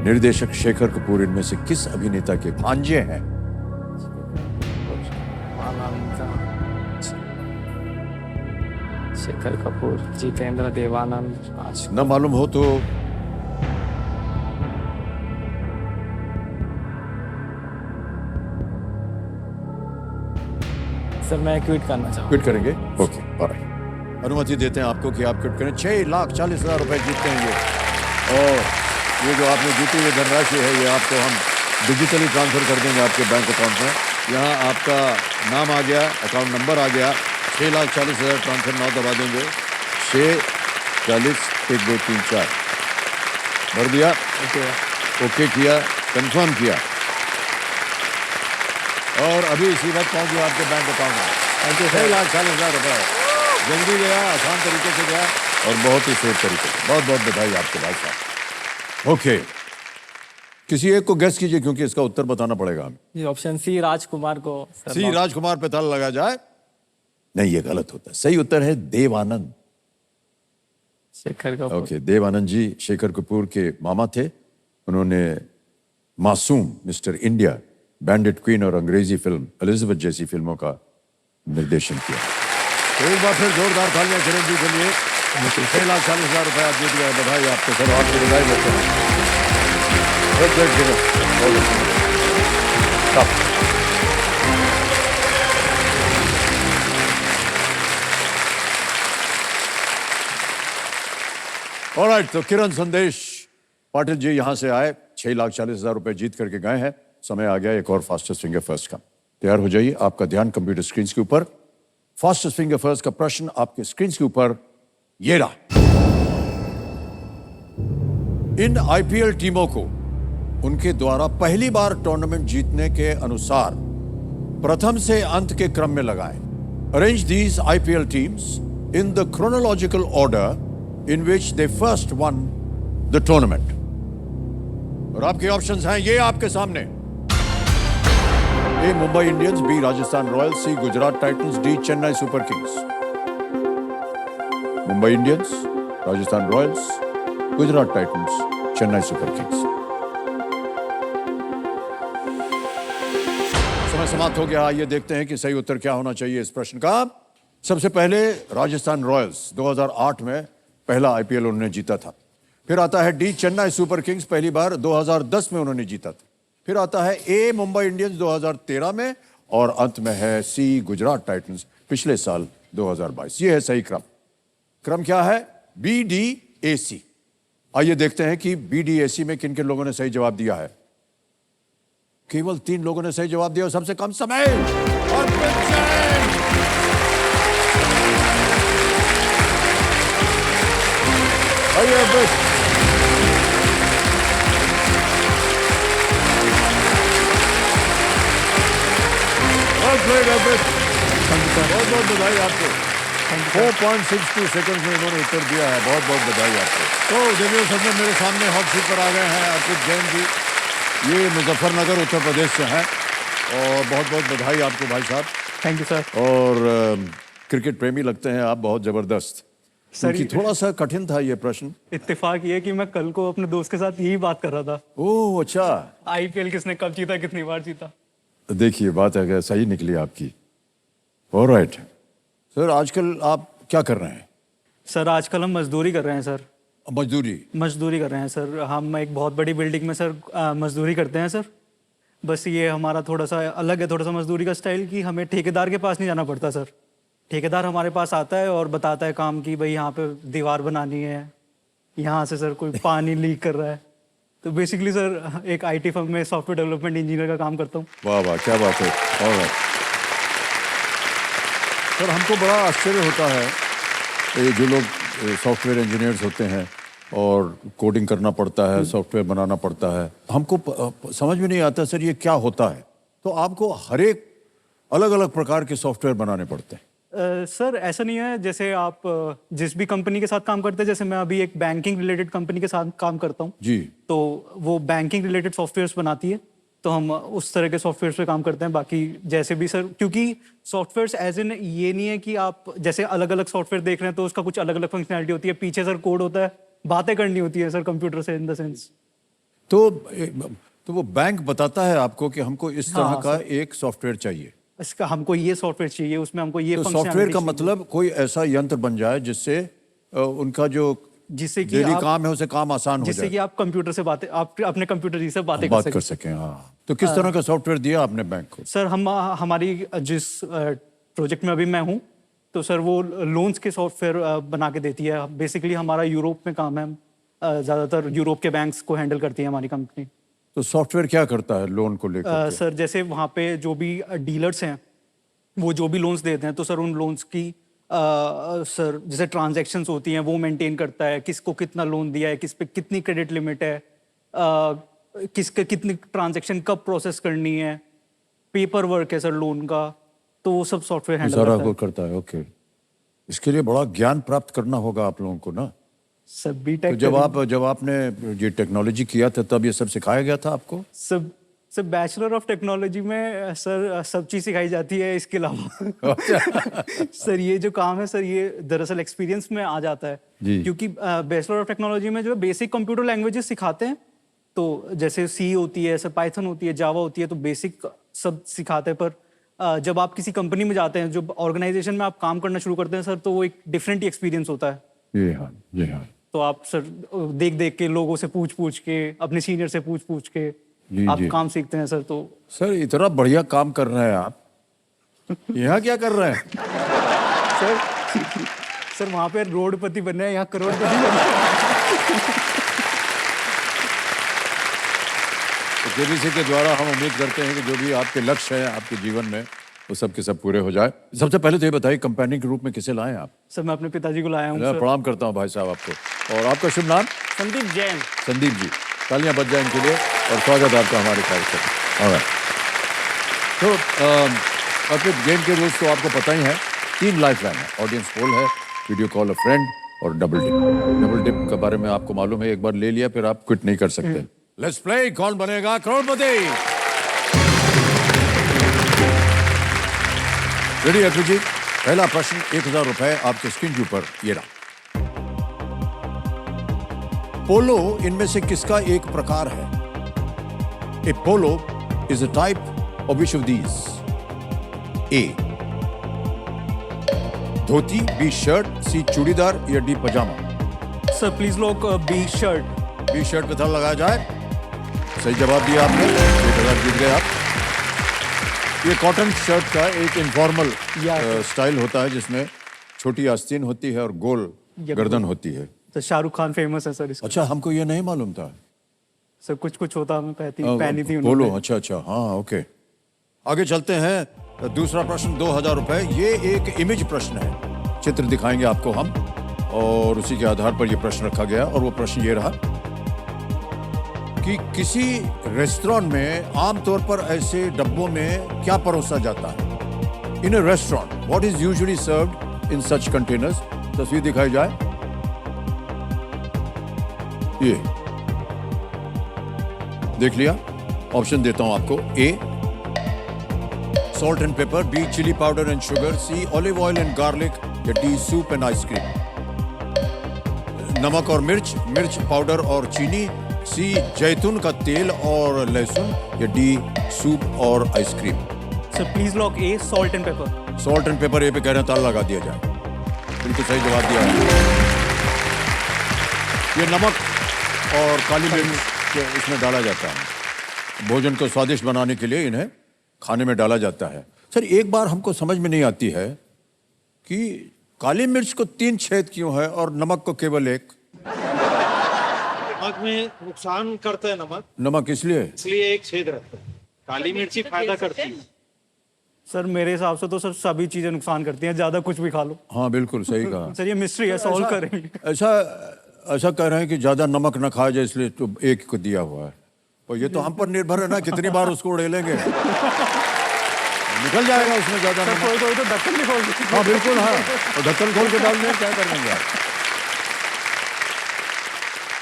A: निर्देशक शेखर कपूर इनमें से किस अभिनेता के भांजे हैं?
B: शेखर कपूर, जितेंद्र, देवानंद, राज।
A: न मालूम हो तो
B: सर मैं क्विट करना चाहूँगा।
A: क्विट करेंगे? Okay, alright. अनुमति देते हैं आपको कि आप क्विट करें। 6,40,000 रुपए जीतते हैं ये। और ये जो आपने जीती हुई धनराशि है ये आपको हम डिजिटली ट्रांसफर कर देंगे आपके बैंक अकाउंट में। यहाँ आपका नाम आ गया, अकाउंट नंबर आ गया। 6,40,000 ट्रांसफर नाउ दबा देंगे। 6,40 1 2 3 4 भर दिया, ओके किया, कंफर्म किया और अभी इसी वक्त पहुंच गया आपके बैंक अकाउंट में। 6,40,000 रुपए जल्दी गया, आसान तरीके से गया और बहुत ही सेफ तरीके से। बहुत बहुत बधाई आपके भाई साहब। ओके, किसी एक को गेस कीजिए क्योंकि इसका उत्तर बताना पड़ेगा हमें।
B: ये ऑप्शन सी राजकुमार को सर
A: सी राजकुमार पे ताला लगा जाए? नहीं, ये गलत होता है। सही उत्तर है देवानंद।
B: शेखर कपूर।
A: ओके, देवानंद जी शेखर कपूर के मामा थे। उन्होंने मासूम, मिस्टर इंडिया, बैंडिट क्वीन और अंग्रेजी फिल्म एलिजाबेथ जैसी फिल्मों का निर्देशन किया। तो एक बार फिर जोरदार तालियां किरण जी के लिए। 6,40,000 रुपए आप जीत गए। बधाई आपको सर, आपकी बधाई देते हैं। ऑलराइट, तो किरण संदेश पाटिल जी यहां से आए, 6,40,000 रुपए जीत करके गए हैं। समय आ गया एक और फास्टेस्ट फिंगर फर्स्ट का। तैयार हो जाइए, आपका ध्यान कंप्यूटर स्क्रीन के ऊपर। फास्टेस्ट फिंगर फर्स्ट का प्रश्न आपके स्क्रीन के ऊपर ये रहा। इन आईपीएल टीमों को उनके द्वारा पहली बार टूर्नामेंट जीतने के अनुसार प्रथम से अंत के क्रम में लगाएं। Arrange these IPL teams in the chronological order in which they first won the tournament. और आपके ऑप्शंस हैं ये आपके सामने। A Mumbai Indians, B Rajasthan Royals, C Gujarat Titans, D Chennai Super Kings. Mumbai Indians, Rajasthan Royals, Gujarat Titans, Chennai Super Kings. समय समाप्त हो गया। आइए देखते हैं कि सही उत्तर क्या होना चाहिए इस प्रश्न का। सबसे पहले राजस्थान रॉयल्स 2008 में पहला आईपीएल उन्होंने जीता था। फिर आता है डी चेन्नई सुपर किंग्स, पहली बार 2010 में उन्होंने जीता था। फिर आता है ए मुंबई इंडियंस 2013 में और अंत में है सी गुजरात टाइटंस पिछले साल 2022। ये है सही क्रम। क्रम क्या है? बी डी ए सी। आइए देखते हैं कि बी डी ए सी में किन किन लोगों ने सही जवाब दिया है। केवल 3 लोगों ने सही जवाब दिया और सबसे कम समय। और आइए बस बहुत बहुत बधाई आपको। 4.62 सेकंड में इन्होंने उत्तर दिया है। बहुत बहुत बधाई आपको। तो देवियों सज्जन मेरे सामने हॉट सीट पर आ गए हैं अर्पित जैन जी। ये मुजफ्फरनगर उत्तर प्रदेश से हैं और बहुत बहुत बधाई आपको भाई साहब।
B: Thank you sir.
A: और क्रिकेट प्रेमी लगते हैं आप, बहुत जबरदस्त।
D: सर,
A: क्योंकि थोड़ा सा कठिन था ये प्रश्न।
D: इत्तेफाक ये कि मैं कल को अपने दोस्त के साथ यही बात कर रहा था।
A: ओह अच्छा।
D: आईपीएल किसने कब जीता, कितनी बार जीता।
A: देखिए बात है सही निकली आपकी। ऑलराइट सर, आजकल आप क्या कर रहे हैं?
D: सर आजकल हम मजदूरी कर रहे हैं सर।
A: मजदूरी
D: कर रहे हैं सर। हम एक बहुत बड़ी बिल्डिंग में सर मजदूरी करते हैं सर। बस ये हमारा थोड़ा सा अलग है, थोड़ा सा मजदूरी का स्टाइल, कि हमें ठेकेदार के पास नहीं जाना पड़ता सर।
E: ठेकेदार हमारे पास आता है और बताता है काम की, भाई यहाँ पे दीवार बनानी है, यहाँ से सर कोई पानी लीक कर रहा है। तो बेसिकली सर एक आईटी फर्म में सॉफ्टवेयर डेवलपमेंट इंजीनियर का काम करता हूँ।
A: वाह वाह, क्या बात है। ऑलराइट सर, हमको बड़ा आश्चर्य होता है ये जो लोग सॉफ्टवेयर इंजीनियर्स होते हैं और कोडिंग करना पड़ता है, सॉफ्टवेयर बनाना पड़ता है, हमको समझ में नहीं आता सर ये क्या होता है। तो आपको हर एक अलग अलग प्रकार के सॉफ्टवेयर बनाने पड़ते हैं।
E: सर ऐसा नहीं है, जैसे आप जिस भी कंपनी के साथ काम करते हैं, जैसे मैं अभी एक बैंकिंग रिलेटेड कंपनी के साथ काम करता हूँ
A: जी,
E: तो वो बैंकिंग रिलेटेड सॉफ्टवेयर्स बनाती है, तो हम उस तरह के सॉफ्टवेयर पे काम करते हैं। बाकी जैसे भी सर, क्योंकि सॉफ्टवेयर्स एज इन ये नहीं है कि आप जैसे अलग अलग सॉफ्टवेयर देख रहे हैं तो उसका कुछ अलग अलग फंक्शनैलिटी होती है, पीछे सर कोड होता है, बातें करनी होती है सर कंप्यूटर से, इन द सेंस।
A: तो वो बैंक बताता है आपको कि हमको इस तरह
E: हाँ,
A: का एक सॉफ्टवेयर चाहिए।
E: इसका हमको ये सॉफ्टवेयर चाहिए, उसमें हमको ये
A: तो
E: फंक्शनैलिटी
A: सॉफ्टवेयर का
E: चाहिए।
A: मतलब कोई ऐसा यंत्र बन जाए जिससे उनका जो
E: जिससे कि
A: डेली
E: आप
A: काम है उसे काम आसान हो
E: जिससे
A: जाए,
E: कि आप कंप्यूटर से बातें, आप अपने कंप्यूटर जी से बातें
A: बात
E: कर
A: कर
E: सकें।
A: सकें। हाँ, तो किस तरह का सॉफ्टवेयर दिया आपने बैंक को?
E: सर हम हमारी जिस प्रोजेक्ट में अभी मैं हूँ, तो सर वो लोन्स के सॉफ्टवेयर बना के देती है। बेसिकली हमारा यूरोप में काम है, ज़्यादातर यूरोप के बैंक्स को हैंडल करती है हमारी कंपनी।
A: तो सॉफ्टवेयर क्या करता है लोन को लेकर?
E: सर जैसे वहाँ पे जो भी डीलर्स हैं वो जो भी लोन्स देते हैं, तो सर उन लोन्स की सर जैसे ट्रांजैक्शंस होती हैं वो मेंटेन करता है, किसको कितना लोन दिया है, किस पे कितनी क्रेडिट लिमिट है, किसके कितनी ट्रांजैक्शन कब प्रोसेस करनी है, पेपर वर्क है सर लोन का, तो वो सब सॉफ्टवेयर हैंडल
A: सारा
E: करता
A: को
E: है।
A: करता है। ओके, इसके लिए बड़ा ज्ञान प्राप्त करना होगा आप लोगों को ना।
E: सब
A: तो
E: बीटेक
A: जब आपने ये टेक्नोलॉजी किया था तब ये सब सिखाया गया था आपको?
E: सब बैचलर ऑफ टेक्नोलॉजी में सर सब चीज़ सिखाई जाती है। इसके अलावा सर ये जो काम है सर, ये दरअसल एक्सपीरियंस में आ जाता है,
A: जी।
E: क्योंकि बैचलर ऑफ टेक्नोलॉजी में जो है बेसिक कंप्यूटर लैंग्वेजेस सिखाते हैं, तो जैसे सी होती है, सर पाइथन होती है, जावा होती है, तो बेसिक सब सिखाते हैं। पर जब आप किसी कंपनी में जाते हैं, जब ऑर्गेनाइजेशन में आप काम करना शुरू करते हैं सर, तो वो एक डिफरेंट ही एक्सपीरियंस होता है।
A: ये हाँ, ये हाँ।
E: तो आप सर देख देख के, लोगों से पूछ पूछ के, अपने सीनियर से पूछ पूछ के
A: जी,
E: आप
A: जी।
E: काम सीखते हैं सर। तो
A: सर इतना बढ़िया काम कर रहे हैं आप, यहाँ क्या कर रहे हैं?
E: सर वहाँ पे रोडपति बनना है, यहाँ करोड़पति बनना है।
A: तो केबीसी के द्वारा हम उम्मीद करते हैं कि जो भी आपके लक्ष्य हैं आपके जीवन में वो सब के सब पूरे हो जाए। सबसे पहले तो ये बताइए कंपेनियन के रूप में किसे लाए आप?
E: सर मैं अपने पिताजी को लाया हूँ
A: मैं
E: सर।
A: प्रणाम करता हूँ भाई साहब आपको। और आपका शुभ नाम?
E: संदीप जैन।
A: संदीप जी, तालियां बज जाए इनके लिए और स्वागत है आपका हमारे कार्यक्रम। ऑलराइट, तो आपके गेम के रूल्स तो आपको पता ही है। 3 लाइफ लाइन है, ऑडियंस पोल है, वीडियो कॉल अ फ्रेंड और डबल डिप। डबल डिप के बारे में आपको मालूम है, एक बार ले लिया फिर आप क्विट नहीं कर सकते। लेट्स प्ले, कौन बनेगा करोड़पति? रेडी अखिल जी? पहला प्रश्न 1000 रुपए आपके स्क्रीन के ऊपर ये रहा। पोलो इनमें से किसका एक प्रकार है? A polo is a type of which of these? A dhoti, B shirt, C churidar या D pyjama?
E: Sir please lock B shirt.
A: B shirt पे थल लगाया जाए। सही जवाब दिया आपने, 1000 जीत गए आप। ये कॉटन शर्ट का एक इनफॉर्मल स्टाइल होता है जिसमें छोटी आस्तीन होती है और गोल गर्दन होती है।
E: तो शाहरुख खान फेमस है सर इसका।
A: अच्छा, हमको ये नहीं मालूम था।
E: सर कुछ कुछ होता मैं पहनी थी
A: पोलो,
E: उन्होंने।
A: अच्छा, हाँ, ओके। आगे चलते हैं। दूसरा प्रश्न 2000 रुपए। ये एक इमेज प्रश्न है, चित्र दिखाएंगे आपको हम और उसी के आधार पर यह प्रश्न रखा गया। और वो प्रश्न ये रहा कि किसी रेस्टोरेंट में आमतौर पर ऐसे डब्बों में क्या परोसा जाता है? In a restaurant what is usually served in such containers? तस्वीर दिखाई जाए। ये देख लिया। ऑप्शन देता हूं आपको। A salt and pepper, B chilli powder and sugar, C olive oil and garlic या डी सूप एंड आइसक्रीम? नमक और मिर्च, मिर्च पाउडर और चीनी, सी जैतून का तेल और लहसुन या डी सूप और ice cream?
E: Sir please lock A salt and paper.
A: Salt and paper A पे कह रहे हैं, ताला लगा दिया जाए। बिल्कुल सही जवाब दिया है। ये नमक और काली मिर्च इसमें डाला जाता है। भोजन को स्वादिष्ट बनाने के लिए इन्हें खाने में डाला जाता है। सर एक बार हमको समझ में नहीं आती है कि काली मिर्च को 3 छेद क्यों है और नमक को केवल 1?
F: नमक में नुकसान करता है नमक,
A: नमक इसलिए
F: इसलिए एक छेद रहता है। काली मिर्ची फायदा करती है।
E: सर मेरे हिसाब से तो सर सभी चीजें नुकसान करती हैं, ज्यादा कुछ भी खा लो।
A: हाँ बिल्कुल सही कहा।
E: सर ये मिस्ट्री है, सॉल्व करेंगे।
A: ऐसा ऐसा कह रहे हैं कि ज्यादा नमक न खाया जाए इसलिए तो 1 को दिया हुआ है, और ये तो हम पर निर्भर है ना कितनी बार उसको उड़ेलेंगे। निकल जाएगा उसमें ज्यादा
E: सर
A: नमक।
E: कोई कोई तो ढक्कन भी खोल देते हैं।
A: हाँ बिल्कुल, हाँ, और ढक्कन खोल के डाल दें, क्या कर लेंगे आप?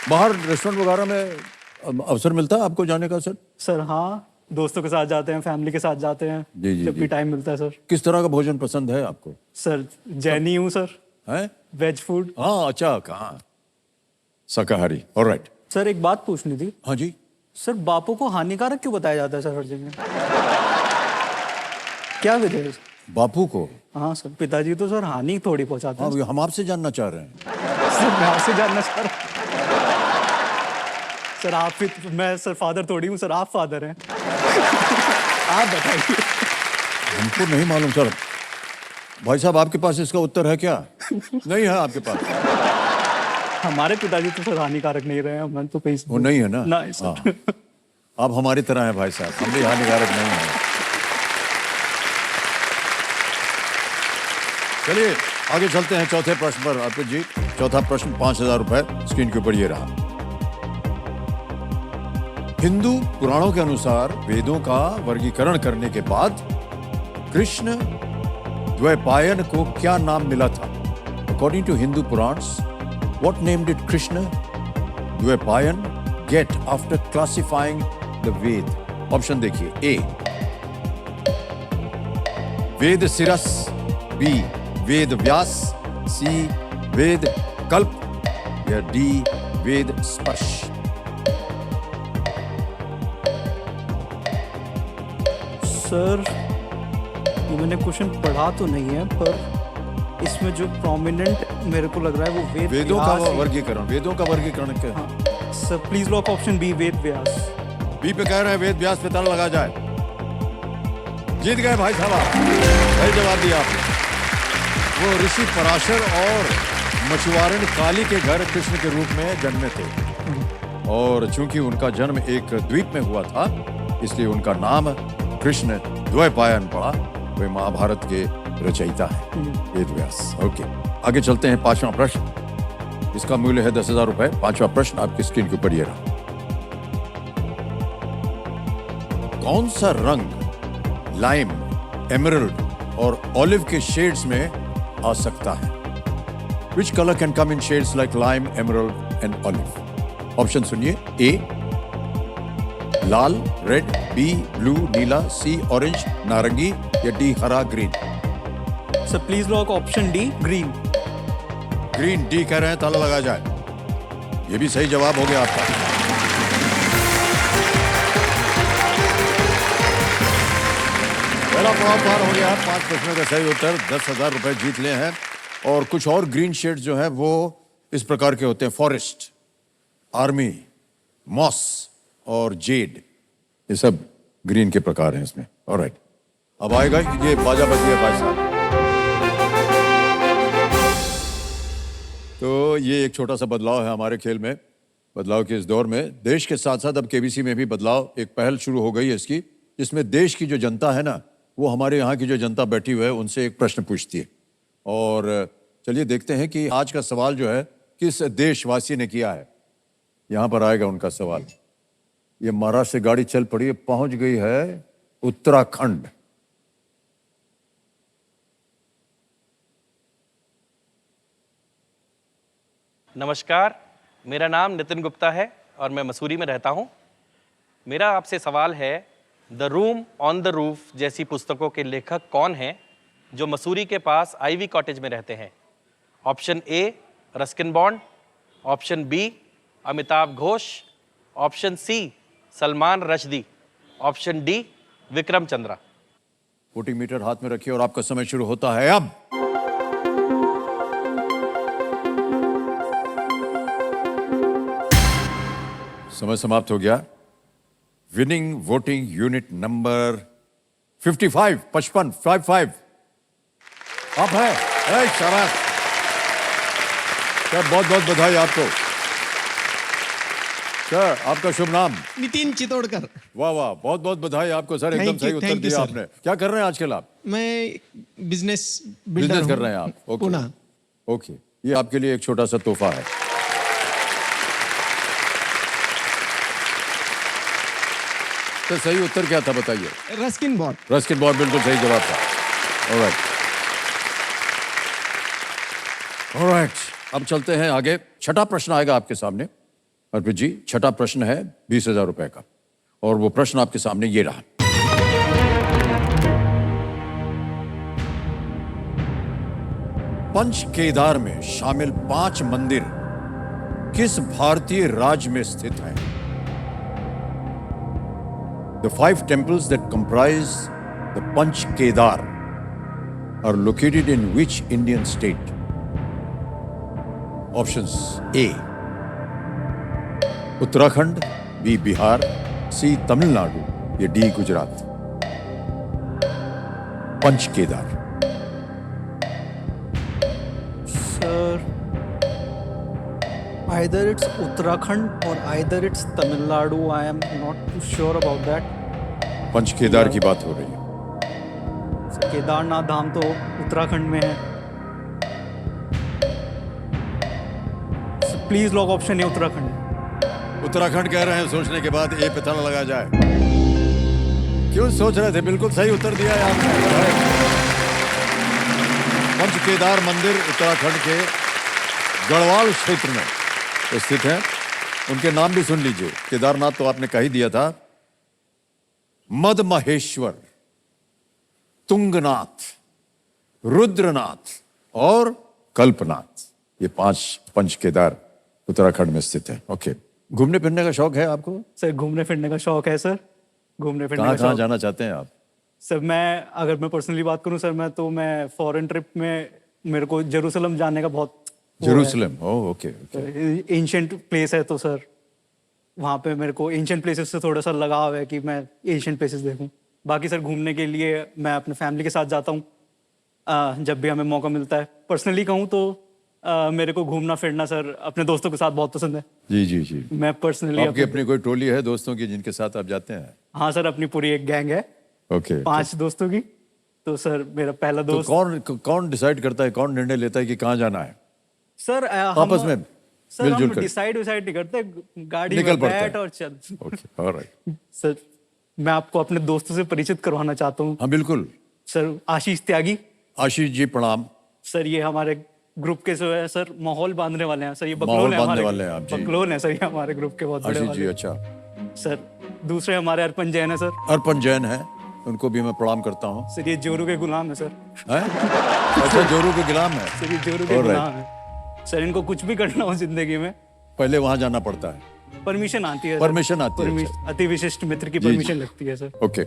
A: बाहर रेस्टोरेंट वगैरह में अवसर मिलता है आपको जाने का सर?
E: सर हाँ, दोस्तों के साथ जाते हैं, फैमिली के साथ जाते हैं,
A: जी, जी,
E: जब
A: जी।
E: भी टाइम मिलता है सर।
A: किस तरह का भोजन पसंद है आपको?
E: सर जैनी हूँ सर,
A: हैं?
E: Veg food.
A: हाँ अच्छा, कहाँ शाकाहारी, ऑलराइट।
E: सर एक बात पूछनी थी,
A: हाँ जी,
E: सर बापू को हानिकारक क्यों बताया जाता है सर हर जगह? क्या वजह है?
A: बापू को?
E: हाँ सर, पिताजी तो सर हानि थोड़ी पहुंचाते
A: हाँ
E: हैं।
A: हम आपसे जानना चाह रहे हैं।
E: सर मैं आपसे जानना चाह रहा हूँ। सर आप मैं सर फादर थोड़ी हूँ सर, आप फादर हैं। आप बताइए।
A: हमको नहीं मालूम सर। भाई साहब आपके पास इसका उत्तर है क्या? नहीं है आपके पास?
E: हमारे पिताजी तो सर हानिकारक नहीं रहे हैं, मैं तो कहीं
A: वो नहीं है ना?
E: नहीं सर।
A: हाँ। आप हमारी तरह हैं भाई साहब, हम भी हानिकारक नहीं हैं। चलिए आगे चलते हैं चौथे प्रश्न पर। अर्पित जी, चौथा प्रश्न 5,000 रुपए स्क्रीन के ऊपर ये रहा। हिंदू पुराणों के अनुसार वेदों का वर्गीकरण करने के बाद कृष्ण द्वैपायन को क्या नाम मिला था? According to Hindu Puranas, what name did Krishna Dwaipayana get after classifying the Veda? Option देखिए, ए वेद शिरस, बी वेद व्यास, सी वेद कल्प, या डी वेद स्पर्श।
E: सर ये मैंने क्वेश्चन पढ़ा तो नहीं है, पर इसमें जो प्रोमिनेंट मेरे को लग रहा है वो वेद
A: वेदों का
E: व्यास ही-
A: वर्गीकरण, वेदों का वर्गीकरण क्या?
E: हाँ sir please lock option B Veda Vyasa.
A: B पे कह रहे हैं वेद व्यास पे ताला लगा जाए। जीत गए भाई साहब आप, सही जवाब दिया आपने। वो ऋषि पराशर और मछुआरन काली के घर कृष्ण के रूप में जन्मे थे, और चूंकि उनका जन्म एक द्वीप में हुआ था इसलिए उनका नाम कृष्ण द्वैपायन पड़ा। वे महाभारत के रचयिता हैं, वेद व्यास। ओके, आगे चलते हैं। 5वां प्रश्न, इसका मूल्य है 10,000 रुपए। 5वां प्रश्न आपकी स्क्रीन के ऊपर ये रहा। कौन सा रंग लाइम, एमरल्ड और ऑलिव के शेड्स में आ सकता है? Which color can come in shades like lime, emerald and olive? Option सुनिए, ए लाल रेड, बी ब्लू नीला, सी ऑरेंज नारंगी, या डी हरा green.
E: Sir please lock option D green.
A: Green D कह रहे हैं, ताला लगा जाए। ये भी सही जवाब हो गया आपका। पहला पड़ाव पार हो गया। 5 प्रश्नों का सही उत्तर, 10,000 रुपए जीत लिए हैं। और कुछ और ग्रीन शेड्स जो है वो इस प्रकार के होते हैं, फॉरेस्ट, आर्मी, मॉस और जेड, ये सब ग्रीन के प्रकार हैं इसमें। ऑलराइट, अब आएगा ये बाजा बज गया भाई साहब। तो ये एक छोटा सा बदलाव है हमारे खेल में। बदलाव के इस दौर में देश के साथ साथ अब केबीसी में भी बदलाव, एक पहल शुरू हो गई है इसकी, जिसमें देश की जो जनता है ना, वो हमारे यहाँ की जो जनता बैठी हुई है उनसे एक प्रश्न पूछती है। और चलिए देखते हैं कि आज का सवाल जो है किस देशवासी ने किया है। यहां पर आएगा उनका सवाल। ये महाराष्ट्र से गाड़ी चल पड़ी है, पहुंच गई है उत्तराखंड।
G: नमस्कार, मेरा नाम नितिन गुप्ता है और मैं मसूरी में रहता हूँ। मेरा आपसे सवाल है, the room on the roof जैसी पुस्तकों के लेखक कौन हैं जो मसूरी के पास आईवी कॉटेज में रहते हैं? Option A Ruskin Bond, option B Amitabh Ghosh, option C Salman Rushdie, option D Vikram Chandra.
A: Voting meter हाथ में रखिए और आपका समय शुरू होता है अब। समय समाप्त हो गया। विनिंग वोटिंग यूनिट नंबर 55 55 आप है। शाबाश सर, बहुत बहुत बधाई आपको। सर आपका शुभ नाम?
H: नितिन चितोड़कर।
A: वाह वाह, बहुत बहुत बधाई आपको सर, एकदम
H: Thank you,
A: सही उत्तर
H: thank you,
A: दिया
H: sir.
A: आपने। क्या कर रहे हैं आजकल आप?
H: मैं बिजनेस बिल्डर
A: बिजनेस कर
H: हूँ,
A: रहे हैं आप? ओके
H: पुणे।
A: ओके, ये आपके लिए एक छोटा सा तोहफा है। तो सही उत्तर क्या था बताइए?
H: Ruskin bot.
A: रस्किन बॉट बिल्कुल सही जवाब था। ऑलराइट ऑलराइट, अब चलते हैं आगे। छठा प्रश्न आएगा आपके सामने अर्पित जी। छठा प्रश्न है 20,000 रुपए का, और वो प्रश्न आपके सामने ये रहा। पंच केदार में शामिल 5 मंदिर किस भारतीय राज्य में स्थित हैं? The 5 temples that comprise the Panch Kedar are located in which Indian state? Options A, Uttarakhand, B, Bihar, C, Tamil Nadu, या D, Gujarat. Panch Kedar.
E: Sir either it's Uttarakhand or either it's Tamil Nadu. I am not too sure about that.
A: Panch Kedar की बात हो रही है।
E: केदारनाथ धाम तो उत्तराखंड में है। Please lock option है उत्तराखंड।
A: उत्तराखंड कह रहे हैं, सोचने के बाद ए पे ताला लगा जाए। क्यों सोच रहे थे? बिल्कुल सही उत्तर दिया है आपने। पंच केदार मंदिर उत्तराखंड के गढ़वाल क्षेत्र में स्थित है। उनके नाम भी सुन लीजिए। केदारनाथ तो आपने कह ही दिया था। मद महेश्वर, तुंगनाथ, रुद्रनाथ और कल्पनाथ, ये 5 पंच केदार उत्तराखंड में स्थित है। ओके, घूमने फिरने का शौक है आपको?
E: सर घूमने फिरने का शौक है सर। घूमने फिरने का
A: कहाँ
E: शौक
A: जाना चाहते हैं आप?
E: सर अगर मैं पर्सनली बात करूं सर, मैं फॉरेन ट्रिप में मेरे को जेरूसलम जाने का बहुत
A: Jerusalem. Oh okay.
E: Ancient place है तो सर वहाँ पे मेरे को एंशियंट प्लेसेस से थोड़ा सा लगाव है कि मैं एंशियंट प्लेसेस देखूं। बाकी सर घूमने के लिए मैं अपने फैमिली के साथ जाता हूँ जब भी हमें मौका मिलता है। पर्सनली कहूँ तो मेरे को घूमना फिरना सर अपने दोस्तों के साथ बहुत पसंद है।
A: जी जी जी।
E: मैं पर्सनली
A: आपकी अपनी कोई टोली है दोस्तों की जिनके साथ आप जाते हैं?
E: हाँ सर, अपनी पूरी एक गैंग है।
A: ओके।
E: 5 दोस्तों की। तो सर मेरा पहला
A: तो
E: दोस्त
A: कौन डिसाइड करता है, कौन निर्णय लेता है कि कहाँ जाना है?
E: सर
A: आपस में
E: सर
A: मिलजुल
E: हम
A: कर
E: डिसाइड नहीं करते, गाड़ी
A: निकल
E: में
A: पड़ता
E: बैठ
A: है।
E: और चल।
A: Okay alright.
E: सर मैं आपको अपने दोस्तों से परिचित करवाना चाहता हूँ।
A: हाँ बिल्कुल।
E: सर आशीष त्यागी।
A: आशीष जी प्रणाम।
E: सर ये हमारे ग्रुप के जो है सर माहौल बांधने वाले हैं सर। ये
A: माहौल
E: बकलोल है
A: बांधने
E: हमारे,
A: वाले हैं आप जी।
E: बकलोल है सर ये हमारे ग्रुप के बहुत बड़े
A: आशीष जी
E: वाले।
A: अच्छा।
E: सर दूसरे हमारे अर्पण जैन है सर।
A: अर्पण जैन है, उनको भी मैं प्रणाम करता हूँ।
E: सर ये जोरू के गुलाम है सर।
A: हैं? अच्छा, जोरू के गुलाम है।
E: सर ये जोरू के
A: Alright.
E: गुलाम है सर। इनको कुछ भी करना हो जिंदगी में
A: पहले वहां जाना पड़ता है।
E: परमिशन आती है।
A: Permission आती है, अच्छा।
E: अति विशिष्ट मित्र की
A: जी, जी।
E: परमिशन लगती है सर।
A: ओके।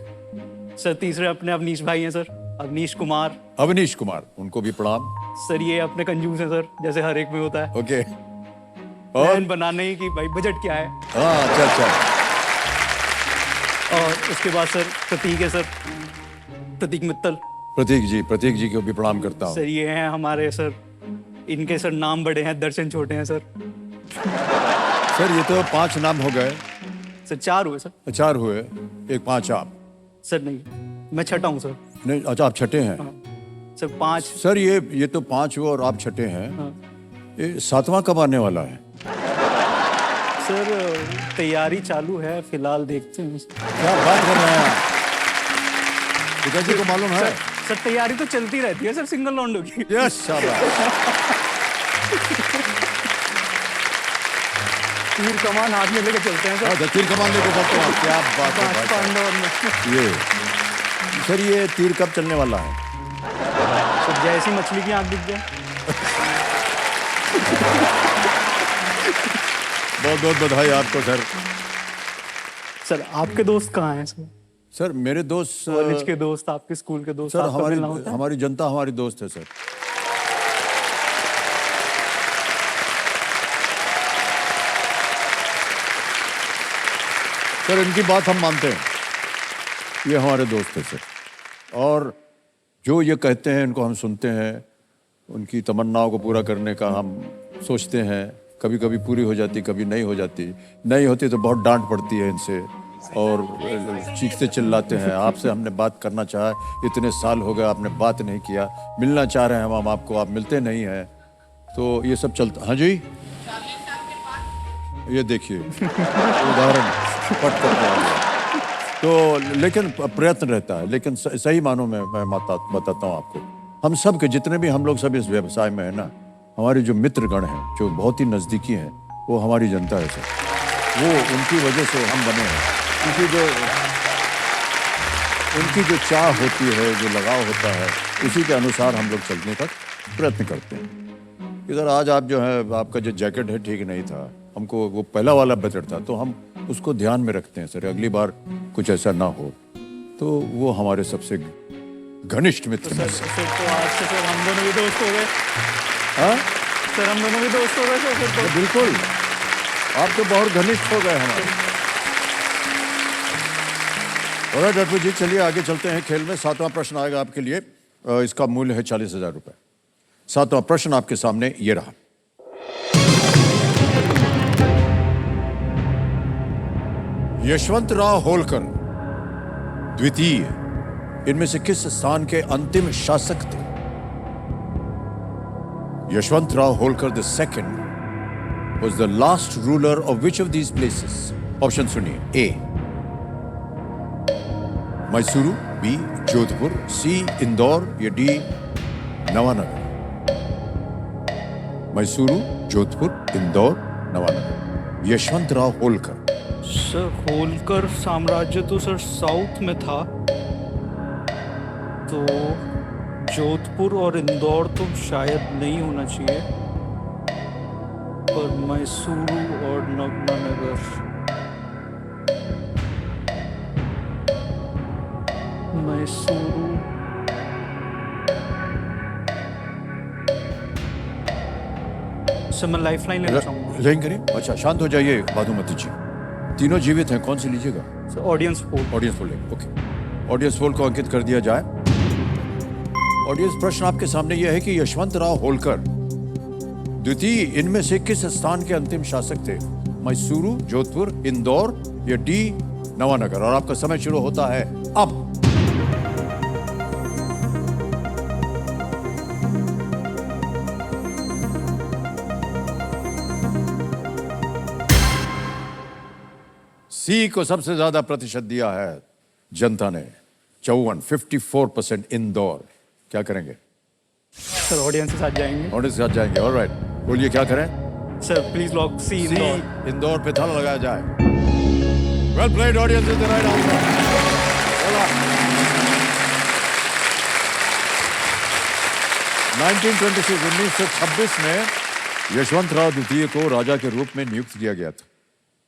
E: सर तीसरे अपने अवनीश भाई हैं सर, अवनीश कुमार।
A: अवनीश कुमार, उनको भी प्रणाम।
E: सर ये अपने कंजूस हैं सर, जैसे हर एक में होता है।
A: ओके। और
E: प्लान बनाने ही कि भाई बजट क्या है।
A: हाँ अच्छा अच्छा।
E: और उसके बाद सर प्रतीक है सर, प्रतीक मित्तल।
A: प्रतीक जी को भी प्रणाम करता हूँ।
E: सर ये हैं हमारे सर, इनके सर नाम बड़े हैं, दर्शन छोटे हैं सर।
A: सर ये तो 5 नाम हो गए।
E: सर 4 हुए सर।
A: 4 हुए, एक 5 आप।
E: सर नहीं, मैं छठा हूँ सर।
A: नहीं अच्छा, आप छठे हैं।
E: सर 5।
A: सर ये तो 5 हुए और आप छठे हैं। ये 7वां कब आने वाला है?
E: सर तैयारी चालू है, फिलहाल देखते हैं।
A: क्या बात कर रहे हैं आप? पिताजी को मालूम है?
E: सर तैयारी तो चलती रहती है सर, सिंगल लॉन्डो की।
A: यस शाबाश।
E: तीर कमान हाथ में लेके चलते हैं सर।
A: अच्छा, तीर कमान लेके चलते हैं आप। क्या बात है
E: 5
A: भाई साहब।
E: पांडव में।
A: ये सर ये तीर कब चलने वाला है?
E: सर जैसी मछली की आंख दिख जाए।
A: बहुत बहुत बधाई आपको सर।
E: सर आपके दोस्त कहाँ हैं सर?
A: सर मेरे दोस्त
E: कॉलेज के दोस्त, आपके स्कूल के दोस्त,
A: सर
E: आपका मिलना होता है?
A: हमारी जनता हमारी दोस्त है सर। सर इनकी बात हम मानते हैं, ये हमारे दोस्त है सर। और जो ये कहते हैं इनको हम सुनते हैं। उनकी तमन्नाओं को पूरा करने का हम सोचते हैं, कभी कभी पूरी हो जाती, कभी नहीं हो जाती। नहीं होती तो बहुत डांट पड़ती है इनसे और चीखते चिल्लाते हैं। आपसे हमने बात करना चाहा, इतने साल हो गए आपने बात नहीं किया, मिलना चाह रहे हैं हम आपको, आप मिलते नहीं हैं, तो ये सब चलता। हाँ जी, ये देखिए उदाहरण पट करके आ गया। तो लेकिन प्रयत्न रहता है, लेकिन सही मानों में मैं बताता हूँ आपको, हम सब के जितने भी हम लोग सब इस व्यवसाय में है ना, हमारे जो मित्रगण हैं, जो बहुत ही नज़दीकी हैं, वो हमारी जनता है सर। वो उनकी वजह से हम बने हैं। उनकी जो चाह होती है, जो लगाव होता है, उसी के अनुसार हम लोग चलने का प्रयत्न करते हैं। इधर आज आप जो है, आपका जो जैकेट है ठीक नहीं था, हमको वो पहला वाला बेहतर था, तो हम उसको ध्यान में रखते हैं सर, अगली बार कुछ ऐसा ना हो। तो वो हमारे सबसे घनिष्ठ मित्र में से।
E: तो आज से फिर हम दोनों भी दोस्त हो गए।
A: हाँ
E: सर हम दोनों भी दोस्त हो गए सर फिर तो।
A: बिल्कुल, आप तो बहुत घनिष्ठ हो गए हमारे। और डॉक्टर जी, चलिए आगे चलते हैं खेल में। 7वां प्रश्न आएगा आपके लिए, इसका मूल्य है 40,000 रुपए। 7वां प्रश्न आपके सामने ये रहा। यशवंतराव होलकर द्वितीय इनमें से किस स्थान के अंतिम शासक थे? Yashwantrao Holkar the second was the last ruler of which of these places? Option सुनिए। ए मैसूरू, बी जोधपुर, सी इंदौर या डी नवानगर। मैसूरू, जोधपुर, इंदौर, नवानगर। यशवंतराव होलकर।
E: सर होलकर साम्राज्य तो सर साउथ में था, तो जोधपुर और इंदौर तो शायद नहीं होना चाहिए, पर मैसूरू और नवानगर। मैसूरू, सर मैं लाइफलाइन लेना चाहूंगा।
A: लेंगे करिए। अच्छा, शांत हो जाइए भानुमती जी। तीनों जीवित हैं, कौन सी लीजिएगा?
E: Sir audience poll.
A: Audience poll लेंगे, ओके। ऑडियंस पोल को अंकित कर दिया जाए। ऑडियंस प्रश्न आपके सामने यह है कि यशवंतराव होलकर द्वितीय इनमें से किस स्थान के अंतिम शासक थे? मैसूरू, जोधपुर, इंदौर या डी नवानगर। और आपका समय शुरू होता है अब। सी को सबसे ज्यादा प्रतिशत दिया है जनता ने, 54% इंदौर। क्या करेंगे?
E: सर ऑडियंस के साथ जाएंगे।
A: ऑडियंस के साथ जाएंगे, ऑलराइट। बोलिए क्या करें?
E: सर प्लीज लॉक सी इंदौर।
A: इंदौर पे ताला लगाया जाए। Well played, audience is the right answer. 1926 में यशवंतराव द्वितीय को राजा के रूप में नियुक्त किया गया था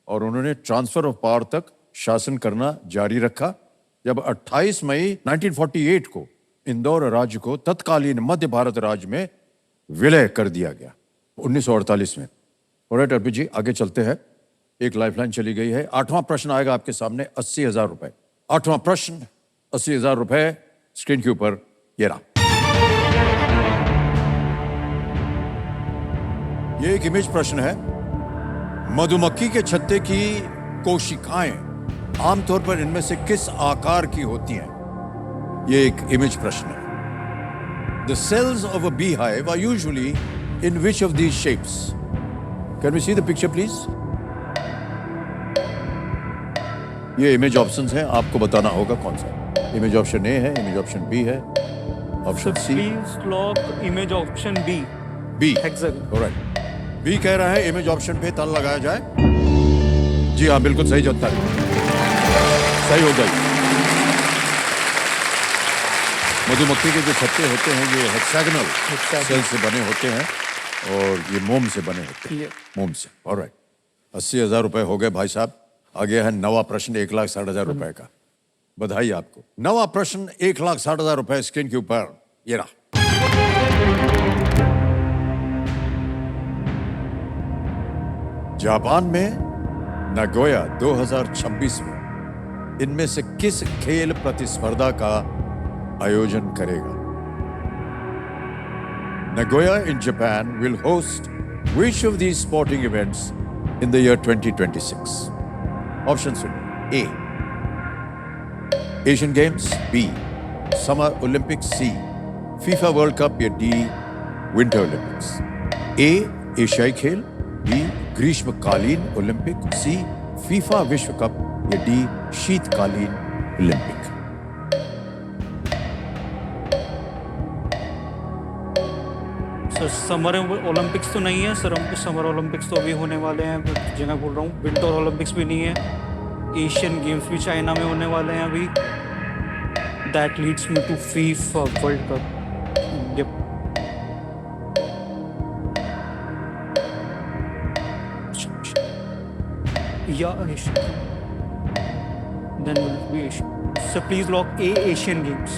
A: और उन्होंने ट्रांसफर ऑफ पावर तक शासन करना जारी रखा। जब 28 मई 1948 को इंदौर राज्य को तत्कालीन मध्य भारत राज्य में विलय कर दिया गया 1948 में। ऑलराइट अर्पित जी, आगे चलते हैं। एक लाइफलाइन चली गई है। 8वां प्रश्न आएगा आपके सामने, 80,000 रुपए। 8वां प्रश्न, 80,000 रुपए स्क्रीन के ऊपर ये रहा। ये एक इमेज प्रश्न है। मधुमक्खी के छत्ते की कोशिकाएं आमतौर पर इनमें से किस आकार की होती हैं? ये एक इमेज प्रश्न है। The cells of a beehive are usually in which of these shapes? Can we see the picture, please? ये इमेज ऑप्शंस हैं, आपको बताना होगा कौन सा। इमेज ऑप्शन ए है, इमेज ऑप्शन बी है, option C.
E: Please lock image option B.
A: B,
E: Hexagon।
A: Alright. B कह रहा है इमेज ऑप्शन पे ताला लगाया जाए। जी हाँ, बिल्कुल सही जवाब है, सही हो गई। मधुमक्खी के जो छत्ते होते हैं ये हेक्सागोनल सेल से बने होते हैं और ये मोम से बने होते हैं, मोम से। ऑलराइट, 80,000 रुपए हो गए भाई साहब। आगे है नवा प्रश्न 1,60,000 रुपए का। बधाई आपको। नवा प्रश्न 1,60,000 रुपए स्क्रीन के ऊपर ये रहा। जापान में नागोया 2026 में इनमें से किस खेल प्रतिस्पर्धा का आयोजन करेगा? Nagoya in Japan will host which of these sporting events in the year 2026? Options are A. Asian Games, B. Summer Olympics, C. FIFA World Cup या D. Winter Olympics. A. एशियाई खेल, B. ग्रीष्मकालीन ओलंपिक, C. FIFA विश्व cup या D. शीतकालीन Olympic.
E: Sir summer Olympics तो नहीं है सर, हमको समर ओलंपिक्स तो अभी होने वाले हैं, मैं जगह बोल रहा हूँ. विंटर ओलंपिक्स भी नहीं है. एशियन गेम्स भी चाइना में होने वाले हैं अभी. That leads me to FIFA World Cup. Yup. या Asian, then will be Asian. Sir please lock A, Asian Games.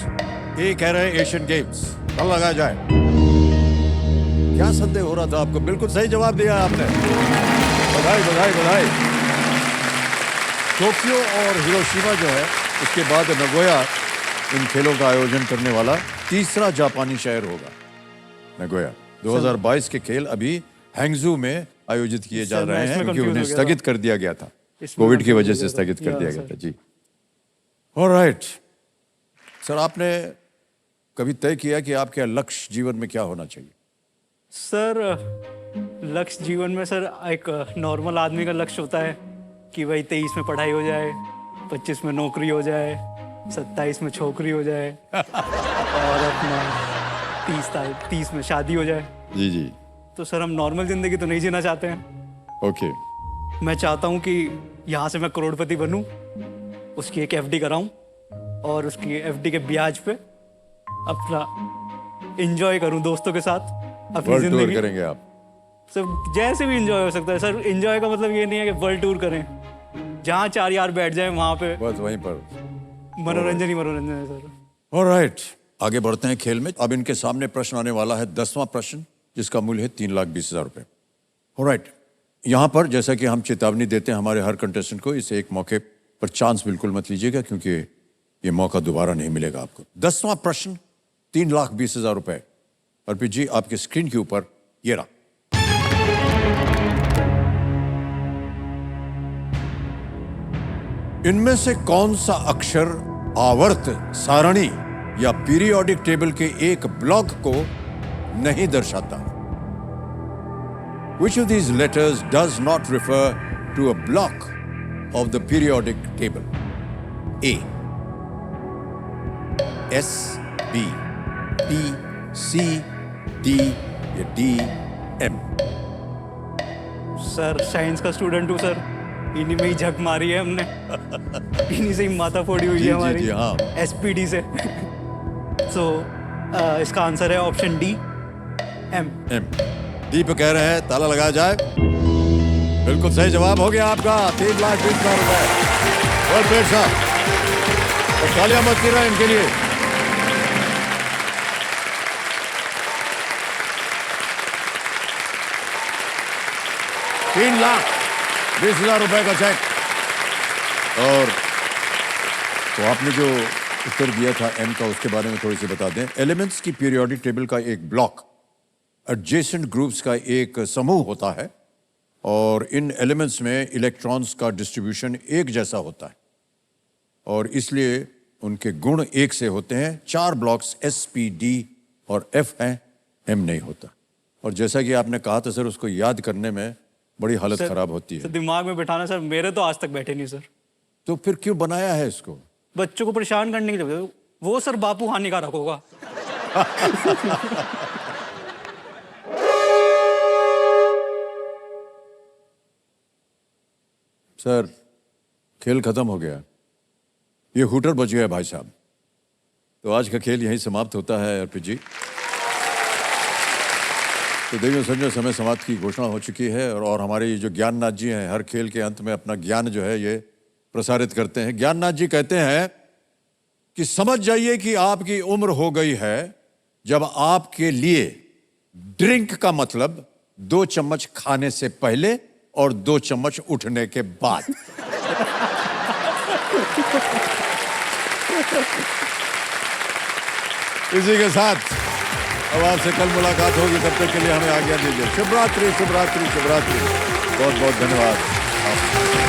A: A कह रहे हैं एशियन गेम्स. कल लगाया जाए. क्या संदेह हो रहा था आपको? बिल्कुल सही जवाब दिया आपने. बधाई बधाई बधाई. टोक्यो और हिरोशिमा जो है, उसके बाद नगोया इन खेलों का आयोजन करने वाला तीसरा जापानी शहर होगा. नगोया 2022 के खेल अभी हैंगजू में आयोजित किए जा
E: सर, मैं
A: रहे हैं
E: इसमें
A: क्योंकि
E: confuse
A: उन्हें
E: हो गया
A: स्थगित
E: था.
A: कर दिया गया था.
E: इसमें
A: कोविड की
E: confuse
A: वजह
E: हो
A: से
E: गया था.
A: स्थगित कर
E: या,
A: दिया गया
E: सर.
A: था. जी. ऑलराइट. सर आपने कभी तय किया कि आपके लक्ष्य जीवन में क्या होना चाहिए?
E: सर लक्ष्य जीवन में सर एक नॉर्मल आदमी का लक्ष्य होता है कि भाई 23 में पढ़ाई हो जाए, 25 में नौकरी हो जाए, 27 में छोकरी हो जाए और अपना 30 में शादी हो जाए.
A: जी जी.
E: तो सर हम नॉर्मल जिंदगी तो नहीं जीना चाहते हैं.
A: ओके.
E: मैं चाहता हूँ कि यहाँ से मैं करोड़पति बनूँ, उसकी एक एफडी कराऊँ और उसकी एफडी के ब्याज पे अपना एंजॉय करूँ दोस्तों के साथ अपनी
A: वर्ल्ड टूर
E: जिंदगी.
A: करेंगे आप?
E: सर जैसे भी एंजॉय हो सकता है सर. एंजॉय का मतलब ये नहीं है कि वर्ल्ड टूर करें, जहाँ 4 यार बैठ जाए वहाँ पे
A: बस वहीं पर.
E: मनोरंजन ही मनोरंजन है सर.
A: ऑलराइट. आगे बढ़ते हैं खेल में. अब इनके सामने प्रश्न आने वाला है 10वां प्रश्न, जिसका मूल्य है 3,20,000 रुपए. ऑलराइट. यहाँ पर जैसा कि हम चेतावनी देते हैं हमारे हर कंटेस्टेंट को, इस एक मौके पर चांस बिल्कुल मत लीजिएगा क्योंकि ये मौका दोबारा नहीं मिलेगा आपको. 10वां प्रश्न 3,20,000 रुपए. अर्पित जी आपके स्क्रीन के ऊपर ये रहा. इनमें से कौन सा अक्षर आवर्त सारणी या पीरियोडिक टेबल के एक ब्लॉक को नहीं दर्शाता? Which of these letters does not refer to a block of the periodic table? A. S, B, P, C, D या D, M.
E: सर साइंस का स्टूडेंट हूँ सर, इन्हीं में ही झक मारी है हमने. इन्हीं से ही माथा फोड़ी हुई
A: जी,
E: है
A: जी,
E: हमारी
A: जी, हाँ.
E: SPD से. तो इसका आंसर है option D, M.
A: M. D पे कह रहे हैं ताला लगाया जाए. बिल्कुल सही जवाब हो गया आपका. 3,20,000 रुपए. और पेड़ साहब और तालियां मत गिरा इनके लिए. ₹3,20,000 रुपए का चेक. और तो आपने जो उत्तर दिया था एम का, उसके बारे में थोड़ी सी बता दें. एलिमेंट्स की पीरियोडिक टेबल का एक ब्लॉक एडजेसेंट ग्रुप्स का एक समूह होता है और इन एलिमेंट्स में इलेक्ट्रॉन्स का डिस्ट्रीब्यूशन एक जैसा होता है और इसलिए उनके गुण एक से होते हैं. 4 ब्लॉक्स S, P, D और F हैं, M नहीं होता. और जैसा कि आपने कहा था सर, उसको याद करने में बड़ी हालत खराब होती
E: सर
A: है.
E: दिमाग में बैठाना सर, मेरे तो आज तक बैठे नहीं सर.
A: तो फिर क्यों बनाया है इसको?
E: बच्चों को परेशान करने के लिए. वो सर बापू हानिकारक होगा.
A: सर खेल खत्म हो गया. ये हूटर बच गया भाई साहब. तो आज का खेल यहीं समाप्त होता है अर्पित जी. तो देवियों संजय समय समाप्त की घोषणा हो चुकी है और हमारे ये जो ज्ञाननाथ जी हैं हर खेल के अंत में अपना ज्ञान जो है ये प्रसारित करते हैं. ज्ञाननाथ जी कहते हैं कि समझ जाइए कि आपकी उम्र हो गई है जब आपके लिए ड्रिंक का मतलब 2 चम्मच खाने से पहले और 2 चम्मच उठने के बाद. इसी के साथ अब आपसे कल मुलाकात होगी, तब तक के लिए हमें आज्ञा दीजिए। शुभ रात्रि, शुभ रात्रि, शुभ रात्रि। बहुत बहुत धन्यवाद।